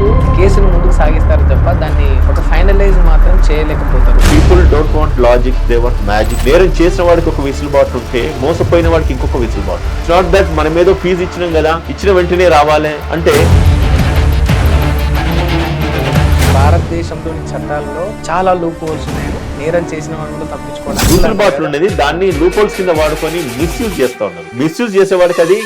చేస్తూ కేసును ముందుకు సాగిస్తారు తప్ప దాన్ని ఒక ఫైనలైజ్ మాత్రం చేయలేకపోతారు. People don't want logic, they want magic. నేరం చేసిన వాడికి ఒక విసులుబాటు ఉంటే మోసపోయిన వాడికి ఇంకొక విసులుబాటు. ఇట్స్ నాట్ దట్ మనం ఏదో ఫీజు ఇచ్చినాం కదా, ఇచ్చిన వెంటనే రావాలి అంటే. భారతదేశంలోని చట్టాల్లో చాలా లూప్ హోల్స్ ఉన్నాయి. నేరం చేసిన వాళ్ళు తప్పించుకోవడానికి విసులుబాట్లు ఉండేది, దాన్ని లూప్ హోల్స్ కింద వాడుకొని మిస్యూజ్ చేస్తా ఉన్నారు. మిస్యూజ్ చేసేవాడికి అది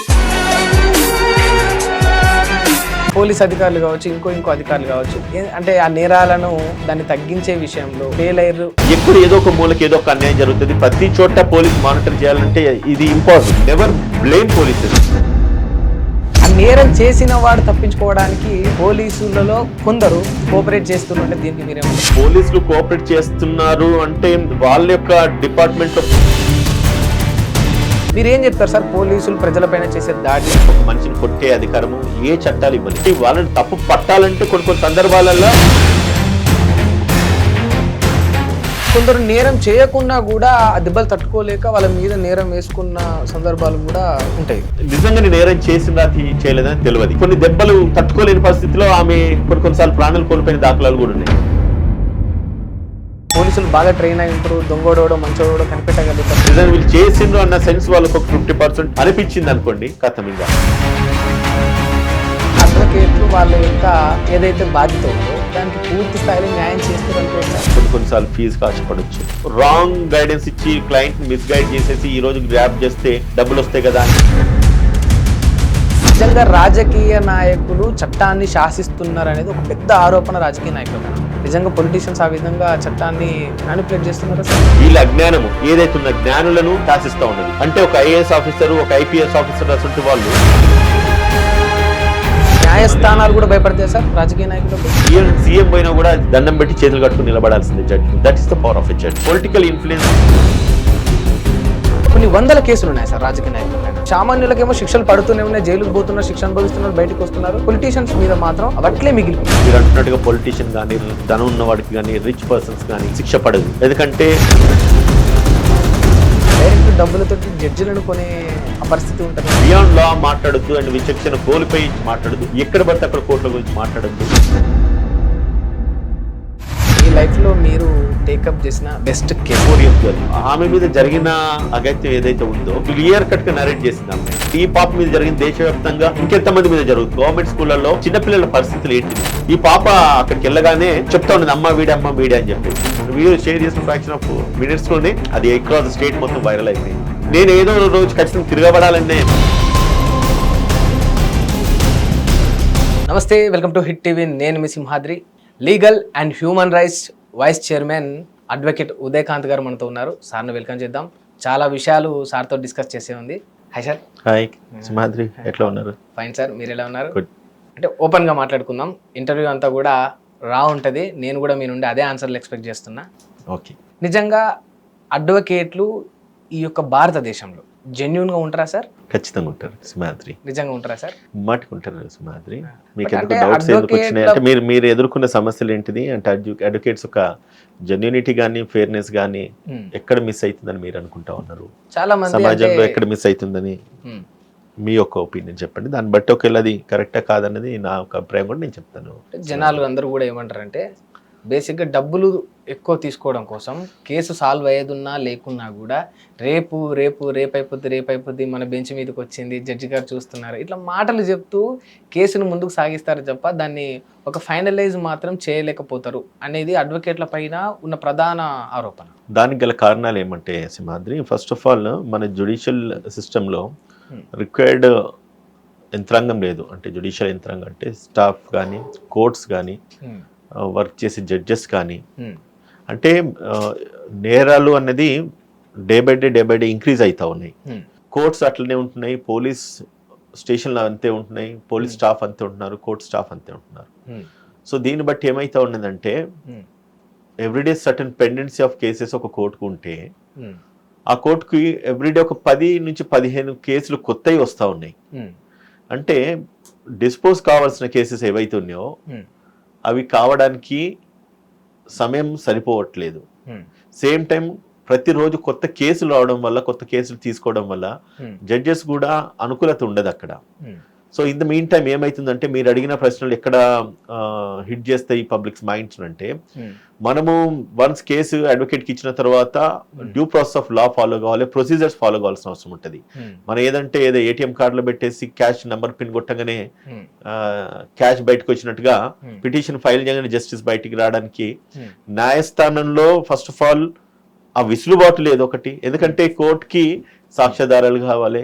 పోలీస్ అధికారులు కావచ్చు, ఇంకో అధికారులు కావచ్చు, అంటే ఆ నేరాలను దాన్ని తగ్గించే విషయంలో ఫెయిల్ అయ్యారు. ఎక్కడ ఏదో ఒక మూలకి ఏదో ఒక అన్యాయం జరుగుతుంది. ప్రతి చోట పోలీస్ మానిటర్ చేయాలంటే ఇది ఇంపాసిబుల్. Never blame polices. ఆ నేరం చేసిన వాడు తప్పించుకోవడానికి పోలీసులలో కొందరు కోఆపరేట్ చేస్తున్నట్టే. దీనికి మీరేమో పోలీసులు కోఆపరేట్ చేస్తున్నారు అంటే వాళ్ళ యొక్క డిపార్ట్మెంట్. మీరేం చెప్తారు సార్? పోలీసులు ప్రజలపైన చేసే దాడి, ఒక మనిషిని కొట్టే అధికారము ఏ చట్టాలు ఇవ్వని. వాళ్ళని తప్పు పట్టాలంటే కొన్ని సందర్భాలలో కొందరు నేరం చేయకుండా కూడా ఆ దెబ్బలు తట్టుకోలేక వాళ్ళ మీద నేరం వేసుకున్న సందర్భాలు కూడా ఉంటాయి. నిజంగా నేరం చేసిందా చేయలేదని తెలియదు. కొన్ని దెబ్బలు తట్టుకోలేని పరిస్థితిలో ఆమె కొన్నిసార్లు ప్రాణాలు కోల్పోయిన దాఖలాలు కూడా ఉన్నాయి. పోలీసులు బాగా ట్రైన్ అయి ఉంటారు, దొంగోడోడో మంచోడో కనిపెట్టగలుగుతారు. నిజంగా వీళ్ళు చేసిండ్రు అన్న సెన్స్ వాళ్ళకు ఒక 50% అనిపించింది అనుకోండి, కథ మీద అడ్వకేట్లు వాళ్ళ యొక్క ఏదైతే బాధ్యత ఉందో దానికి పూర్తి స్థాయిలో న్యాయం చేస్తారు. కొన్నిసార్లు ఫీజు కాచపడవచ్చు. రాంగ్ గైడెన్స్ ఇచ్చి క్లయింట్ మిస్గైడ్ చేసేసి ఈ రోజు గ్రాప్ చేస్తే డబ్బులు వస్తాయి కదా. నిజంగా రాజకీయ నాయకులు చట్టాన్ని శాసిస్తున్నారు అనేది ఒక పెద్ద ఆరోపణ రాజకీయ నాయకులు. నిజంగా పొలిటీషియన్స్ ఆ విధంగా చట్టాన్ని మ్యానిపులేట్ చేస్తున్నారు. వీళ్ళ అజ్ఞానము ఏదైతే ఉన్న జ్ఞానులను శాసిస్తూ ఉన్నది. అంటే ఒక ఐఏఎస్ ఆఫీసర్, ఒక ఐపీఎస్ ఆఫీసర్ అసలు వాళ్ళు న్యాయస్థానాలు కూడా భయపడతాయి సార్ రాజకీయ నాయకులకు. సీఎం పోయినా కూడా దండం పెట్టి చేతులు కట్టుకుని నిలబడాల్సిందే judge. That is the power of a judge. Political influence. కొన్ని వందల కేసులు ఉన్నాయి సార్ రాజకీయ నాయకులు. సామాన్యులకేమో శిక్షలు పడుతూనే ఉన్నాయి, జైలుకు పోతున్నారు, శిక్ష అనుభవిస్తున్నారు, బయటకు వస్తున్నారు. పొలిటీషియన్స్ మీద మాత్రం అవట్లే మిగిలిపోయి. మీరు అంటున్నట్టుగా పొలిటీషియన్ కానీ, ధనం ఉన్న వాడికి కానీ, రిచ్ పర్సన్స్ కానీ శిక్ష పడదు. ఎందుకంటే డైరెక్ట్ డబ్బులతో జడ్జిలను కొనే పరిస్థితి ఉంటుంది. బియాండ్ లా మాట్లాడద్దు అండ్ విచక్షణ కోల్పోయి మాట్లాడద్దు. ఎక్కడ పడితే అక్కడ కోర్టుల గురించి మాట్లాడద్దు. ఈ లైఫ్ లో మీరు టేకప్ చేసిన బెస్ట్ కేసు ఆమె మీద జరిగిన అగత్యం ఏదైతే ఉందో క్లియర్ కట్ గా నరేట్ చేసింది ఆమె. ఈ పాప మీద జరిగిన దేశవ్యాప్తంగా ఇంకెంతమంది మీద జరుగుతుంది. గవర్నమెంట్ స్కూళ్లలో చిన్నపిల్లల పరిస్థితులు ఏంటి? ఈ పాప అక్కడికి వెళ్ళగానే చెప్తా ఉన్నది అమ్మ వీడి అని చెప్పేసి. వీడియో షేర్ చేసిన ఫ్రాక్షన్ ఆఫ్ మినిట్స్ లోనే అది అక్రాస్ స్టేట్ మొత్తం వైరల్ అయిపోయింది. నేను ఏదో రోజు ఖచ్చితంగా తిరగబడాలనే. నమస్తే, వెల్కమ్ టు హిట్ టీవీ. నేను మీ Simhadri. Legal and human rights vice chairman advocate Udayakanth గారు మనతో ఉన్నారు. సార్ని వెల్కమ్ చేద్దాం. చాలా విషయాలు సార్తో డిస్కస్ చేసే ఉంది. Hi sir. హాయ్ సింహాద్రి, ఎట్లా ఉన్నారు? ఫైన్ సార్, మీరు ఎలా ఉన్నారు? అంటే ఓపెన్గా మాట్లాడుకుందాం. ఇంటర్వ్యూ అంతా కూడా రా ఉంటుంది. నేను కూడా మీ నుండి అదే ఆన్సర్లు ఎక్స్పెక్ట్ చేస్తున్నా. ఓకే. నిజంగా అడ్వకేట్లు ఈ యొక్క భారతదేశంలో జెన్యున్ గా ఉంటారా సార్? ఖచ్చితంగా ఉంటారు సింహాద్రి. నిజంగా ఉంటారా సార్? మాటికి ఉంటారు సింహాద్రి. మీకు ఎందుకు డౌట్స్ ఎందుకు వచ్చినాయి అంటే మీరు ఎదుర్కొన్న సమస్యలు ఏంటిది అంటే అడ్వకేట్స్ ఒక జెన్యూనిటీ కానీ ఫెయిర్నెస్ కానీ ఎక్కడ మిస్ అవుతుందని మీరు అనుకుంటా ఉన్నారు? చాలా మంది సమాజంలో ఎక్కడ మిస్ అవుతుందని మీ యొక్క ఒపీనియన్ చెప్పండి. దాన్ని బట్టి ఒకవేళ అది కరెక్టా కాదన్నది నా ఒక అభిప్రాయం కూడా నేను చెప్తాను. జనాలు అందరూ కూడా ఏమంటారంటే బేసిక్గా డబ్బులు ఎక్కువ తీసుకోవడం కోసం కేసు సాల్వ్ అయ్యేదున్నా లేకున్నా కూడా రేపు అయిపోద్ది మన బెంచ్ మీదకి వచ్చింది, జడ్జి గారు చూస్తున్నారు, ఇట్లా మాటలు చెప్తూ కేసును ముందుకు సాగిస్తారు తప్ప దాన్ని ఒక ఫైనలైజ్ మాత్రం చేయలేకపోతారు అనేది అడ్వకేట్ల పైన ఉన్న ప్రధాన ఆరోపణ. దానికి గల కారణాలు ఏమంటే సింహాద్రి, ఫస్ట్ ఆఫ్ ఆల్ మన జ్యుడిషియల్ సిస్టంలో రిక్వైర్డ్ యంత్రాంగం లేదు. అంటే జ్యుడిషియల్ యంత్రాంగం అంటే స్టాఫ్ కానీ, కోర్ట్స్ కానీ, వర్క్ చేసే జడ్జెస్ కానీ, అంటే నేరాలు అనేది డే బై డే ఇంక్రీజ్ అవుతా ఉన్నాయి. కోర్ట్స్ అట్లనే ఉంటున్నాయి, పోలీస్ స్టేషన్లు అంతే ఉంటున్నాయి, పోలీస్ స్టాఫ్ అంతే ఉంటున్నారు, కోర్ట్ స్టాఫ్ అంతే ఉంటున్నారు. సో దీన్ని బట్టి ఏమైతా ఉన్నదంటే everyday certain pendency of cases ఒక కోర్టుకు ఉంటే ఆ కోర్టుకి ఎవ్రీడే ఒక 10 నుంచి 15 కేసులు కొత్తవి వస్తూ ఉన్నాయి. అంటే డిస్పోజ్ కావాల్సిన కేసెస్ ఏవైతే ఉన్నాయో అవి కావడానికి సమయం సరిపోవట్లేదు. సేమ్ టైం ప్రతిరోజు కొత్త కేసులు రావడం వల్ల, కొత్త కేసులు తీసుకోవడం వల్ల జడ్జెస్ కూడా అనుకూలత ఉండదు అక్కడ. So in the mean time ఏమైతుందంటే మీరు అడిగిన ప్రశ్నలు ఎక్కడ హిట్ చేస్తాయి పబ్లిక్స్ మైండ్స్ అంటే మనము వన్స్ కేసు అడ్వకేట్కి ఇచ్చిన తర్వాత due process of law follow కావాలి, ప్రొసీజర్స్ ఫాలో కావాల్సిన అవసరం ఉంటుంది. మనం ఏదంటే ఏదో ఏటీఎం కార్డులో పెట్టేసి క్యాష్ నెంబర్ పిన్ కొట్టగానే క్యాష్ బయటకు వచ్చినట్టుగా పిటిషన్ ఫైల్ చేయగానే జస్టిస్ బయటికి రావడానికి న్యాయస్థానంలో ఫస్ట్ ఆఫ్ ఆల్ ఆ విసులుబాటు లేదు ఒకటి. ఎందుకంటే కోర్టుకి సాక్ష్యాధారాలు కావాలి,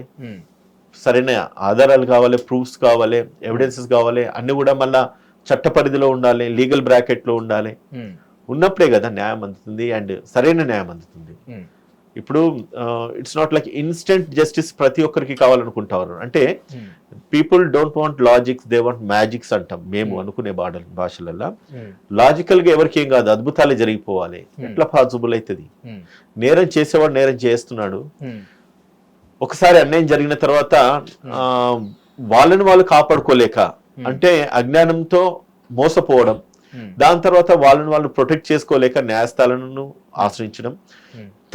సరైన ఆధారాలు కావాలి, ప్రూఫ్స్ కావాలి, ఎవిడెన్సెస్ కావాలి, అన్ని కూడా మళ్ళా చట్ట పరిధిలో ఉండాలి, లీగల్ బ్రాకెట్ లో ఉండాలి. ఉన్నప్పుడే కదా న్యాయం అందుతుంది అండ్ సరైన న్యాయం అందుతుంది. ఇప్పుడు it's not like instant justice ప్రతి ఒక్కరికి కావాలనుకుంటారు. అంటే people don't want logics, they want magics అంటాం మేము అనుకునే భాషలలో. లాజికల్ గా ఎవరికి ఏం కాదు, అద్భుతాలే జరిగిపోవాలి. ఎట్లా పాసిబుల్ అవుతుంది? నేరం చేసేవాడు నేరం చేస్తున్నాడు, ఒకసారి అన్యాయం జరిగిన తర్వాత వాళ్ళని వాళ్ళు కాపాడుకోలేక అంటే అజ్ఞానంతో మోసపోవడం, దాని తర్వాత వాళ్ళని వాళ్ళు ప్రొటెక్ట్ చేసుకోలేక న్యాయస్థానాలను ఆశ్రయించడం,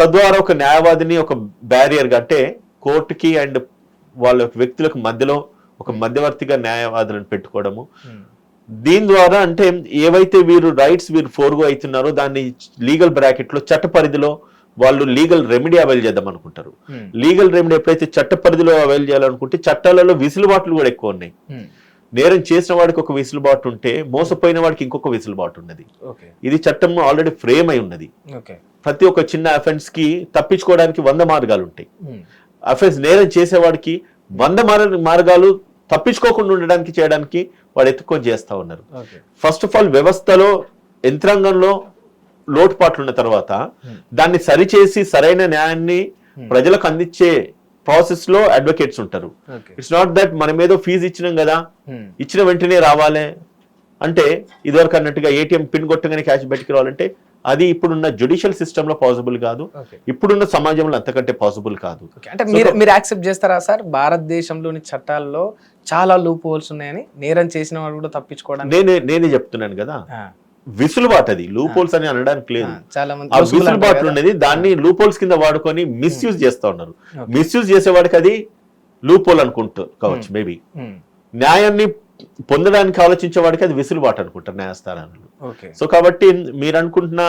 తద్వారా ఒక న్యాయవాదిని ఒక బ్యారియర్ గా అంటే కోర్టుకి అండ్ వాళ్ళ వ్యక్తులకు మధ్యలో ఒక మధ్యవర్తిగా న్యాయవాదులను పెట్టుకోవడము. దీని ద్వారా అంటే ఏవైతే వీరు రైట్స్ వీరు ఫోర్గో అవుతున్నారో దాన్ని లీగల్ బ్రాకెట్ లో చట్ట పరిధిలో వాళ్ళు లీగల్ రెమెడీ అవైల్ చేద్దాం అనుకుంటారు. లీగల్ రెమెడీ ఎప్పుడైతే చట్ట పరిధిలో అవైల్ చేయాలనుకుంటే చట్టాలలో విసులుబాట్లు కూడా ఎక్కువ ఉన్నాయి. నేరం చేసిన వాడికి ఒక వెసులుబాటు ఉంటే మోసపోయిన వాడికి ఇంకొక వెసులుబాటు ఉన్నది. ఇది చట్టం ఆల్రెడీ ఫ్రేమ్ అయి ఉన్నది. ప్రతి ఒక్క చిన్న అఫెన్స్ కి తప్పించుకోవడానికి 100 మార్గాలు ఉంటాయి. అఫెన్స్ నేరం చేసేవాడికి 100 మార్గాలు తప్పించుకోకుండా ఉండడానికి చేయడానికి వాడు ఎత్తుకొని చేస్తా ఉన్నారు. ఫస్ట్ ఆఫ్ ఆల్ వ్యవస్థలో యంత్రాంగంలో లోటుపాట్లు ఉన్న తర్వాత దాన్ని సరిచేసి సరైన న్యాయాన్ని ప్రజలకు అందించే ప్రాసెస్ లో అడ్వకేట్స్ ఉంటారు. ఇట్స్ నాట్ దట్ మనం ఏదో ఫీజు ఇచ్చినాం కదా, ఇచ్చిన వెంటనే రావాలి అంటే ఇదివరకు అన్నట్టుగా ఏటీఎం పిన్ కొట్టగానే క్యాష్ బయటికి రావాలంటే అది ఇప్పుడున్న జ్యుడిషియల్ సిస్టమ్ లో పాసిబుల్ కాదు, ఇప్పుడున్న సమాజంలో అంతకంటే పాసిబుల్ కాదు. అంటే మీరు యాక్సెప్ట్ చేస్తారా సార్, భారతదేశంలోని చట్టాల్లో చాలా లూప్ హోల్స్ ఉన్నాయని, నేరం చేసిన వాడు కూడా తప్పించుకోవడానికి? నేనే చెప్తున్నాను కదా, విసులుబాటు అది లూప్ హోల్స్ అని అనడానికి లేదు. ఆ విసులుబాటు ఉన్నది దాన్ని లూప్ హోల్స్ కింద వాడుకొని మిస్యూజ్ చేస్తా ఉన్నారు. మిస్యూజ్ చేసేవాడికి అది లూప్ హోల్ అనుకుంటూ కావచ్చు మేబీ. న్యాయాన్ని పొందడానికి ఆలోచించే వాడికి అది విసులుబాటు అనుకుంటారు న్యాయస్థానాలు. సో కాబట్టి మీరు అనుకుంటున్న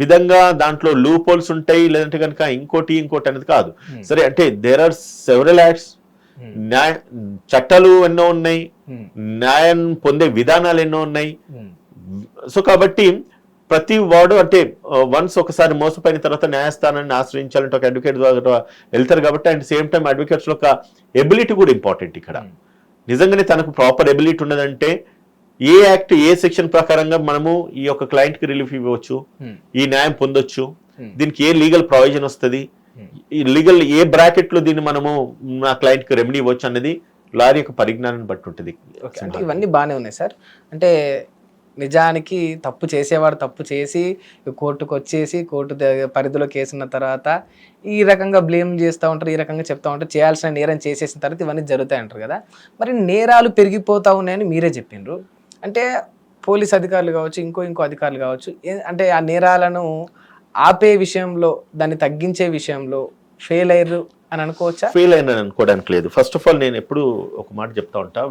విధంగా దాంట్లో లూప్ హోల్స్ ఉంటాయి లేదంటే కనుక ఇంకోటి అనేది కాదు. సరే అంటే దేర్ ఆర్ సెవరల్ యాక్ట్స్, చట్టాలు ఎన్నో ఉన్నాయి, న్యాయం పొందే విధానాలు ఎన్నో ఉన్నాయి. సో కాబట్టి ప్రతి వాడు అంటే వన్స్ ఒకసారి మోసపోయిన తర్వాత న్యాయస్థానాన్ని ఆశ్రయించాలంటే ఒక అడ్వకేట్ ద్వారా వెళ్తారు కాబట్టి అండ్ సేమ్ టైం అడ్వకేట్స్ లో ఒక ఎబిలిటీ కూడా ఇంపార్టెంట్. ఇక్కడ నిజంగానే తనకు ప్రాపర్ ఎబిలిటీ ఉన్నదంటే ఏ యాక్ట్ ఏ సెక్షన్ ప్రకారంగా మనము ఈ యొక్క క్లయింట్ కి రిలీఫ్ ఇవ్వచ్చు, ఈ న్యాయం పొందొచ్చు, దీనికి ఏ లీగల్ ప్రొవిజన్ వస్తుంది, ఈ లీగల్ ఏ బ్రాకెట్ లో దీన్ని మనము నా క్లయింట్ కి రెమెడీ ఇవ్వచ్చు అన్నది లాయర్ యొక్క పరిజ్ఞానాన్ని బట్టి ఉంటుంది. ఇవన్నీ బాగానే ఉన్నాయి సార్. అంటే నిజానికి తప్పు చేసేవాడు తప్పు చేసి కోర్టుకు వచ్చేసి కోర్టు పరిధిలో కేసున్న తర్వాత ఈ రకంగా బ్లేమ్ చేస్తూ ఉంటారు, ఈ రకంగా చెప్తా ఉంటారు, చేయాల్సిన నేరం చేసేసిన తర్వాత ఇవన్నీ జరుగుతాయి అంటారు కదా. మరి నేరాలు పెరిగిపోతూ ఉన్నాయని మీరే చెప్పిండ్రు. అంటే పోలీస్ అధికారులు కావచ్చు, ఇంకో అధికారులు కావచ్చు, అంటే ఆ నేరాలను ఆపే విషయంలో దాన్ని తగ్గించే విషయంలో ఫెయిల్ అయ్యారు అని అనుకోవచ్చా? ఫెయిల్ అయినా అనుకోవడానికి లేదు. ఫస్ట్ ఆఫ్ ఆల్ నేను ఎప్పుడు ఒక మాట చెప్తా ఉంటా,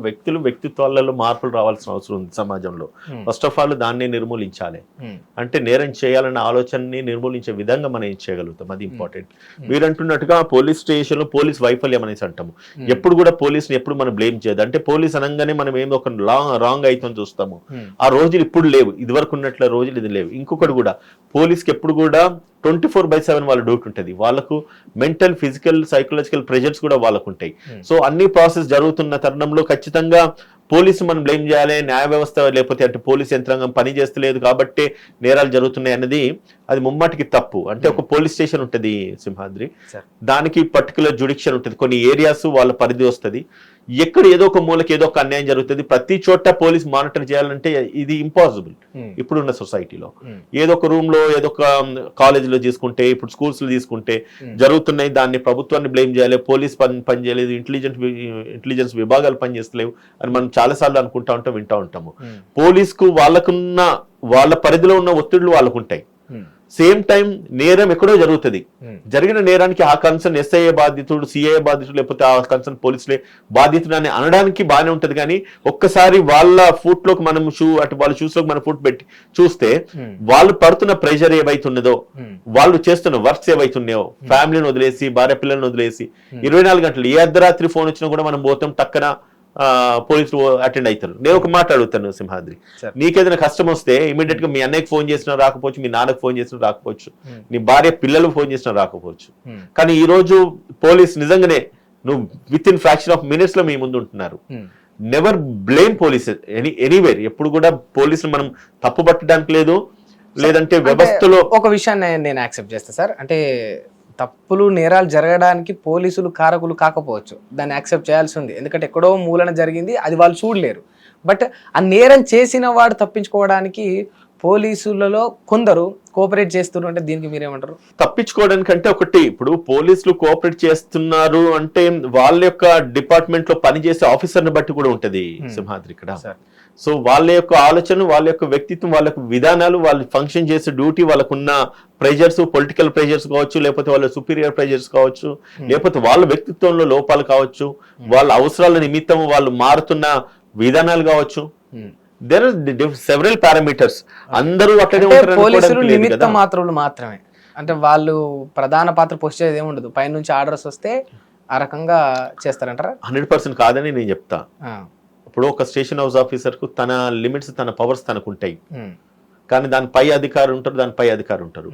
వ్యక్తిత్వాలలో మార్పులు రావాల్సిన అవసరం ఉంది సమాజంలో. ఫస్ట్ ఆఫ్ ఆల్ దాన్ని నిర్మూలించాలి. అంటే నేరం చేయాలన్న ఆలోచనని నిర్మూలించే విధంగా మనం ఏం చేయగలుగుతాం, అది ఇంపార్టెంట్. మీరు అంటున్నట్టుగా పోలీస్ స్టేషన్ లో పోలీస్ వైఫల్యం అనేసి అంటాము. ఎప్పుడు కూడా పోలీసుని ఎప్పుడు మనం బ్లేమ్ చేయదు. అంటే పోలీస్ అనగానే మనం ఏదో ఒక రాంగ్ అయితే చూస్తాము. ఆ రోజులు ఇప్పుడు లేవు, ఇదివరకు ఉన్నట్ల రోజులు ఇది లేవు. ఇంకొకటి కూడా పోలీస్కి ఎప్పుడు కూడా 24/7 వాళ్ళ డ్యూటీ ఉంటుంది. వాళ్ళకు మెంటల్, ఫిజికల్, సైకలాజికల్ ప్రెజర్స్ కూడా వాళ్ళకు ఉంటాయి. సో అన్ని ప్రాసెస్ జరుగుతున్న తరుణంలో ఖచ్చితంగా పోలీసు మనం బ్లేమ్ చేయాలి, న్యాయ వ్యవస్థ లేకపోతే అంటే పోలీస్ యంత్రాంగం పని చేస్తలేదు కాబట్టి నేరాలు జరుగుతున్నాయి అన్నది అది ముమ్మాటికి తప్పు. అంటే ఒక పోలీస్ స్టేషన్ ఉంటుంది సింహాద్రి, దానికి పర్టికులర్ జ్యుడిక్షన్ ఉంటుంది, కొన్ని ఏరియాస్ వాళ్ళ పరిధి వస్తుంది. ఎక్కడ ఏదో ఒక మూలకి ఏదో ఒక అన్యాయం జరుగుతుంది, ప్రతి చోట పోలీస్ మానిటర్ చేయాలంటే ఇది ఇంపాసిబుల్ ఇప్పుడున్న సొసైటీలో. ఏదో ఒక రూమ్ లో ఏదో ఒక కాలేజీలో తీసుకుంటే, ఇప్పుడు స్కూల్స్ లో తీసుకుంటే జరుగుతున్నాయి, దాన్ని ప్రభుత్వాన్ని బ్లేమ్ చేయాలి, పోలీస్ పని చేయలేదు, ఇంటెలిజెన్స్ విభాగాలు పనిచేస్తలేవు అని మనం చాలాసార్లు అనుకుంటా ఉంటాం, వింటా ఉంటాము. పోలీస్ కు వాళ్ళ పరిధిలో ఉన్న ఒత్తిళ్లు వాళ్ళకు ఉంటాయి. సేమ్ టైం నేరం ఎక్కడో జరుగుతుంది. జరిగిన నేరానికి ఆ కన్సర్న్ ఎస్ఐ బాధితుడు, సిఐ బాధితుడు, లేకపోతే ఆ కన్సర్న్ పోలీసులే బాధితుడు అని అనడానికి బాగానే ఉంటది. కానీ ఒక్కసారి వాళ్ళ ఫుట్ లోకి మనం వాళ్ళ షూస్ లోకి మన ఫుట్ పెట్టి చూస్తే వాళ్ళు పడుతున్న ప్రెషర్ ఏవైతున్నదో, వాళ్ళు చేస్తున్న వర్క్స్ ఏవైతున్నాయో, ఫ్యామిలీని వదిలేసి భార్య పిల్లల్ని వదిలేసి 24 గంటలు ఏ అర్ధరాత్రి ఫోన్ వచ్చినా కూడా మనం పోతాం, టక్కన పోలీసులు అటెండ్ అవుతారు. నేను ఒక మాట అడుగుతాను సింహాద్రి, నీకేదైనా కష్టం వస్తే ఇమీడియట్ గా మీ అన్నయ్యకి ఫోన్ చేసినా రాకపోవచ్చు, మీ నాన్నకి ఫోన్ చేసినా రాకపోవచ్చు, నీ భార్య పిల్లలకు ఫోన్ చేసినా రాకపోవచ్చు. కానీ ఈ రోజు పోలీస్ నిజంగానే నువ్వు with in fraction of minutes లో మీ ముందు ఉంటున్నారు. Never blame police anywhere. ఎప్పుడు కూడా పోలీసులు మనం తప్పు పట్టడానికి లేదు, లేదంటే వ్యవస్థలో ఒక విషయాన్ని నేను యాక్సెప్ట్ చేస్తా సార్. అంటే తప్పులు నేరాలు జరగడానికి పోలీసులు కారకులు కాకపోవచ్చు, దాన్ని యాక్సెప్ట్ చేయాల్సి ఉంది. ఎందుకంటే ఎక్కడో మూలన జరిగింది, అది వాళ్ళు చూడలేరు. బట్ ఆ నేరం చేసిన వాడు తప్పించుకోవడానికి పోలీసులలో కొందరు కోఆపరేట్ చేస్తున్నారు. అంటే దీనికి మీరేమంటారు? తప్పించుకోవడానికి అంటే ఒకటి, ఇప్పుడు పోలీసులు కోఆపరేట్ చేస్తున్నారు అంటే వాళ్ళ యొక్క డిపార్ట్మెంట్ లో పనిచేసే ఆఫీసర్ని బట్టి కూడా ఉంటది సింహాద్రి ఇక్కడ. సో వాళ్ళ యొక్క ఆలోచన, వాళ్ళ యొక్క వ్యక్తిత్వం, వాళ్ళ యొక్క విధానాలు, వాళ్ళు ఫంక్షన్ చేసే డ్యూటీ, వాళ్ళకున్న ప్రెజర్స్, పొలిటికల్ ప్రెజర్స్ కావచ్చు, లేకపోతే వాళ్ళ సుపీరియర్ ప్రెజర్స్ కావచ్చు, లేకపోతే వాళ్ళ వ్యక్తిత్వంలో లోపాలు కావచ్చు, వాళ్ళ అవసరాల నిమిత్తం వాళ్ళు మారుతున్న విధానాలు కావచ్చు. There are several parameters. అందరూ అట్లనే పోలీసులు నిమిత్త మాత్రులు మాత్రమే. అంటే వాళ్ళు ప్రధాన పాత్ర పోషించేది ఏముండదు, పైనుంచి ఆర్డర్స్ వస్తే ఆ రకంగా చేస్తారంటారా? 100% కాదని నేను చెప్తా. ఇప్పుడు ఒక స్టేషన్ హౌస్ ఆఫీసర్ కు తన లిమిట్స్, తన పవర్స్ తనకు ఉంటాయి. కానీ దాని పై అధికారి ఉంటారు, దాని పై అధికారి ఉంటారు.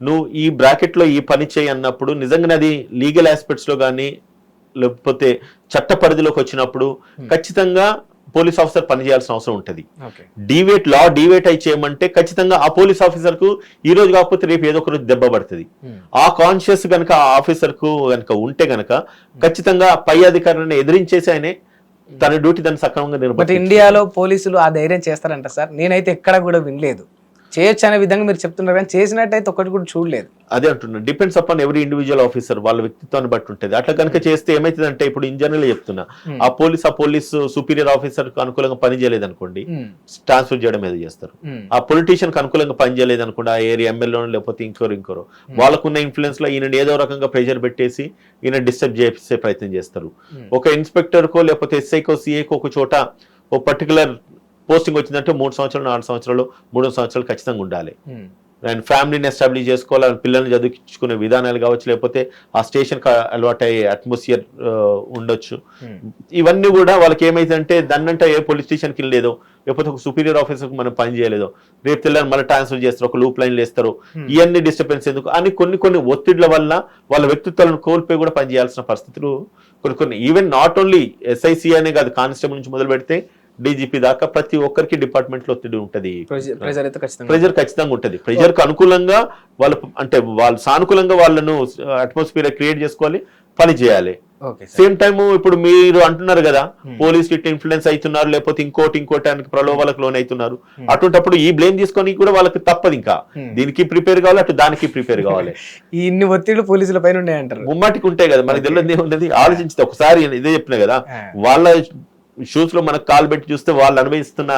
నువ్వు ఈ బ్రాకెట్ లో ఈ పని చేయి అన్నప్పుడు నిజంగానే అది లీగల్ ఆస్పెక్ట్స్ లో కానీ, లేకపోతే చట్ట పరిధిలోకి వచ్చినప్పుడు ఖచ్చితంగా పోలీస్ ఆఫీసర్ పనిచేయాల్సిన అవసరం ఉంటుంది. డివేట్ అయి చేయమంటే ఖచ్చితంగా ఆ పోలీస్ ఆఫీసర్ కు ఈ రోజు కాకపోతే రేపు ఏదో ఒక రోజు దెబ్బ పడుతుంది. ఆ కాన్షియస్ గనక ఆ ఆఫీసర్ కు గనక ఉంటే గనక ఖచ్చితంగా పై అధికారులను ఎదిరించేసి ఆయనే తన డ్యూటీ దాన్ని సక్రమంగా నిర్వహించాలి. ఇండియాలో పోలీసులు ఆ ధైర్యం చేస్తారంట సార్? నేనైతే ఎక్కడ కూడా వినలేదు. చేయొచ్చు అనే విధంగా మీరు చెప్తున్నారు, కానీ చేసినట్టయితే ఒకటి కూడా చూడలేదు. అదే అంటున్నా, depends upon every individual officer, వాళ్ళ వ్యక్తిత్వాన్ని బట్టి ఉంటుంది. అట్లా కనుక చేస్తే ఏమైతుందంటే, ఇప్పుడు ఇన్ జనరల్ చెప్తున్నా, ఆ పోలీస్ సుపీరియర్ ఆఫీసర్ కు అనుకూలంగా పని చేయలేదు అనుకోండి, ట్రాన్స్ఫర్ చేయడం ఏదో చేస్తారు. ఆ పొలిటీషియన్ కు అనుకూలంగా పని చేయలేదు అనుకోండి, ఆ ఏరియా ఎమ్మెల్యే లేకపోతే ఇంకోరు వాళ్ళకున్న ఇన్ఫ్లుయెన్స్ లో ఈయన ఏదో రకంగా ప్రెషర్ పెట్టేసి ఈయన డిస్టర్బ్ చేసే ప్రయత్నం చేస్తారు. ఒక ఇన్స్పెక్టర్ కో లేకపోతే ఎస్ఐకో సిఐకో ఒక చోట ఓ పర్టికులర్ పోస్టింగ్ వచ్చిందంటే 3 సంవత్సరాలు 4 సంవత్సరాలు 3 సంవత్సరాలు ఖచ్చితంగా ఉండాలి. అండ్ ఫ్యామిలీని ఎస్టాబ్లిష్ చేసుకోవాలి, పిల్లల్ని చదివించుకునే విధానాలు కావచ్చు, లేకపోతే ఆ స్టేషన్ అలవాటు అయ్యే అట్మాస్ఫియర్ ఉండొచ్చు. ఇవన్నీ కూడా వాళ్ళకి ఏమైందంటే దాన్నంటే ఏ పోలీస్ స్టేషన్కి వెళ్ళలేదో, లేకపోతే ఒక సుపీరియర్ ఆఫీసర్కి మనం పని చేయలేదో, రేపు పిల్లల్ని మళ్ళీ ట్రాన్స్ఫర్ చేస్తారు, ఒక లూప్ లైన్లు వేస్తారు. ఇవన్నీ డిస్టర్బెన్స్ ఎందుకు అని కొన్ని ఒత్తిళ్ల వల్ల వాళ్ళ వ్యక్తిత్వాలను కోల్పోయి కూడా పనిచేయాల్సిన పరిస్థితులు కొన్ని ఈవెన్ నాట్ ఓన్లీ ఎస్ఐసి అనే కాదు, కానిస్టేబుల్ నుంచి మొదలు పెడితే డీజీపీ దాకా ప్రతి ఒక్కరికి డిపార్ట్మెంట్ లో ఒత్తిడి ఉంటది, ప్రెజర్ ఖచ్చితంగా ఉంటది. ప్రెజర్ కు అనుకూలంగా వాళ్ళు సానుకూలంగా వాళ్ళను అట్మాస్ఫియర్ క్రియేట్ చేసుకోవాలి, పని చేయాలి. సేమ్ టైమ్ ఇప్పుడు మీరు అంటున్నారు కదా, పోలీసులు ఇట్లా ఇన్ఫ్లుయెన్స్ అవుతున్నారు, లేకపోతే ఇంకోటి ప్రలోభాలకు లోన్ అవుతున్నారు. అటువంటిప్పుడు ఈ బ్లేమ్ తీసుకొని కూడా వాళ్ళకి తప్పదు, ఇంకా దీనికి ప్రిపేర్ కావాలి, అటు దానికి ప్రిపేర్ కావాలి. ఇన్ని ఒత్తిళ్లు పోలీసుల పైన ఉన్నాయంటారు, ముమ్మాటికి ఉంటాయి కదా. మనకి తెలియదు ఏమున్నది, ఆలోచించితే ఒకసారి ఇదే చెప్పినా కదా, వాళ్ళ షూస్ లో మనకు కాలు పెట్టి చూస్తే వాళ్ళు అనుభవిస్తున్న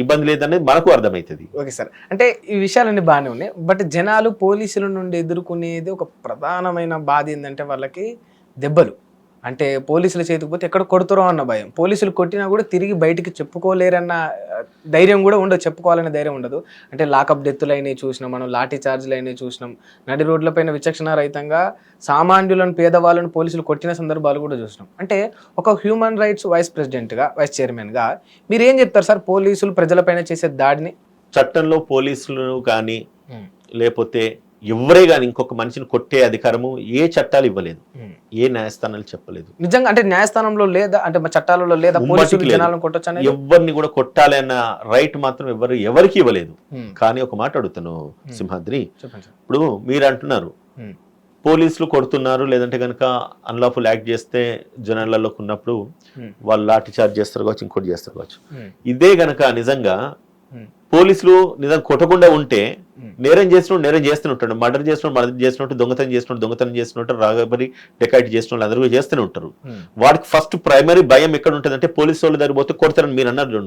ఇబ్బంది లేదనేది మనకు అర్థమవుతుంది. ఓకే సార్, అంటే ఈ విషయాలన్నీ బాగానే ఉన్నాయి. బట్ జనాలు పోలీసుల నుండి ఎదుర్కొనేది ఒక ప్రధానమైన బాధ ఏంటంటే వాళ్ళకి దెబ్బలు. అంటే పోలీసుల చేతికి పోతే ఎక్కడ కొడుతారో అన్న భయం. పోలీసులు కొట్టినా కూడా తిరిగి బయటికి చెప్పుకోలేరన్న ధైర్యం కూడా ఉండదు, చెప్పుకోవాలనే ధైర్యం ఉండదు. అంటే లాకప్ డెత్తులు అయినవి చూసినాం మనం, లాఠీ చార్జీలు అయినవి చూసినాం, నడి రోడ్లపైన విచక్షణారహితంగా సామాన్యులను పేదవాళ్ళను పోలీసులు కొట్టిన సందర్భాలు కూడా చూసినాం. అంటే ఒక హ్యూమన్ రైట్స్ వైస్ చైర్మన్గా మీరు ఏం చెప్తారు సార్ పోలీసులు ప్రజలపైన చేసే దాడిని? చట్టంలో పోలీసులు కానీ లేకపోతే ఎవరే కానీ ఇంకొక మనిషిని కొట్టే అధికారము ఏ చట్టాలు ఇవ్వలేదు, ఏ న్యాయస్థానాలు చెప్పలేదు. నిజంగా అంటే న్యాయస్థానంలో లేదా, అంటే చట్టాలలో లేదా ఎవరిని కూడా కొట్టాలి అన్న రైట్ మాత్రం ఎవరికి ఇవ్వలేదు. కానీ ఒక మాట అడుగుతాను సింహాద్రి, ఇప్పుడు మీరు అంటున్నారు పోలీసులు కొడుతున్నారు, లేదంటే కనుక అన్లాఫుల్ యాక్ట్ చేస్తే జనాలలోకి ఉన్నప్పుడు వాళ్ళు లాఠీ చార్జ్ చేస్తారు కావచ్చు, ఇంకోటి చేస్తారు కావచ్చు. ఇదే గనక నిజంగా పోలీసులు నిజంగా కొట్టకుండా ఉంటే నేరం చేస్తుంటాడు, మర్డర్ చేస్తున్నట్టు, దొంగతనం చేస్తున్నట్టు, రాగబరి డెకాయిట్ చేస్తున్న అందరూ చేస్తూనే ఉంటారు. వాడికి ఫస్ట్ ప్రైమరీ భయం ఎక్కడ ఉంటుంది అంటే పోలీసు వాళ్ళ దగ్గర పోతే కొడతారని మీరు అన్నారు.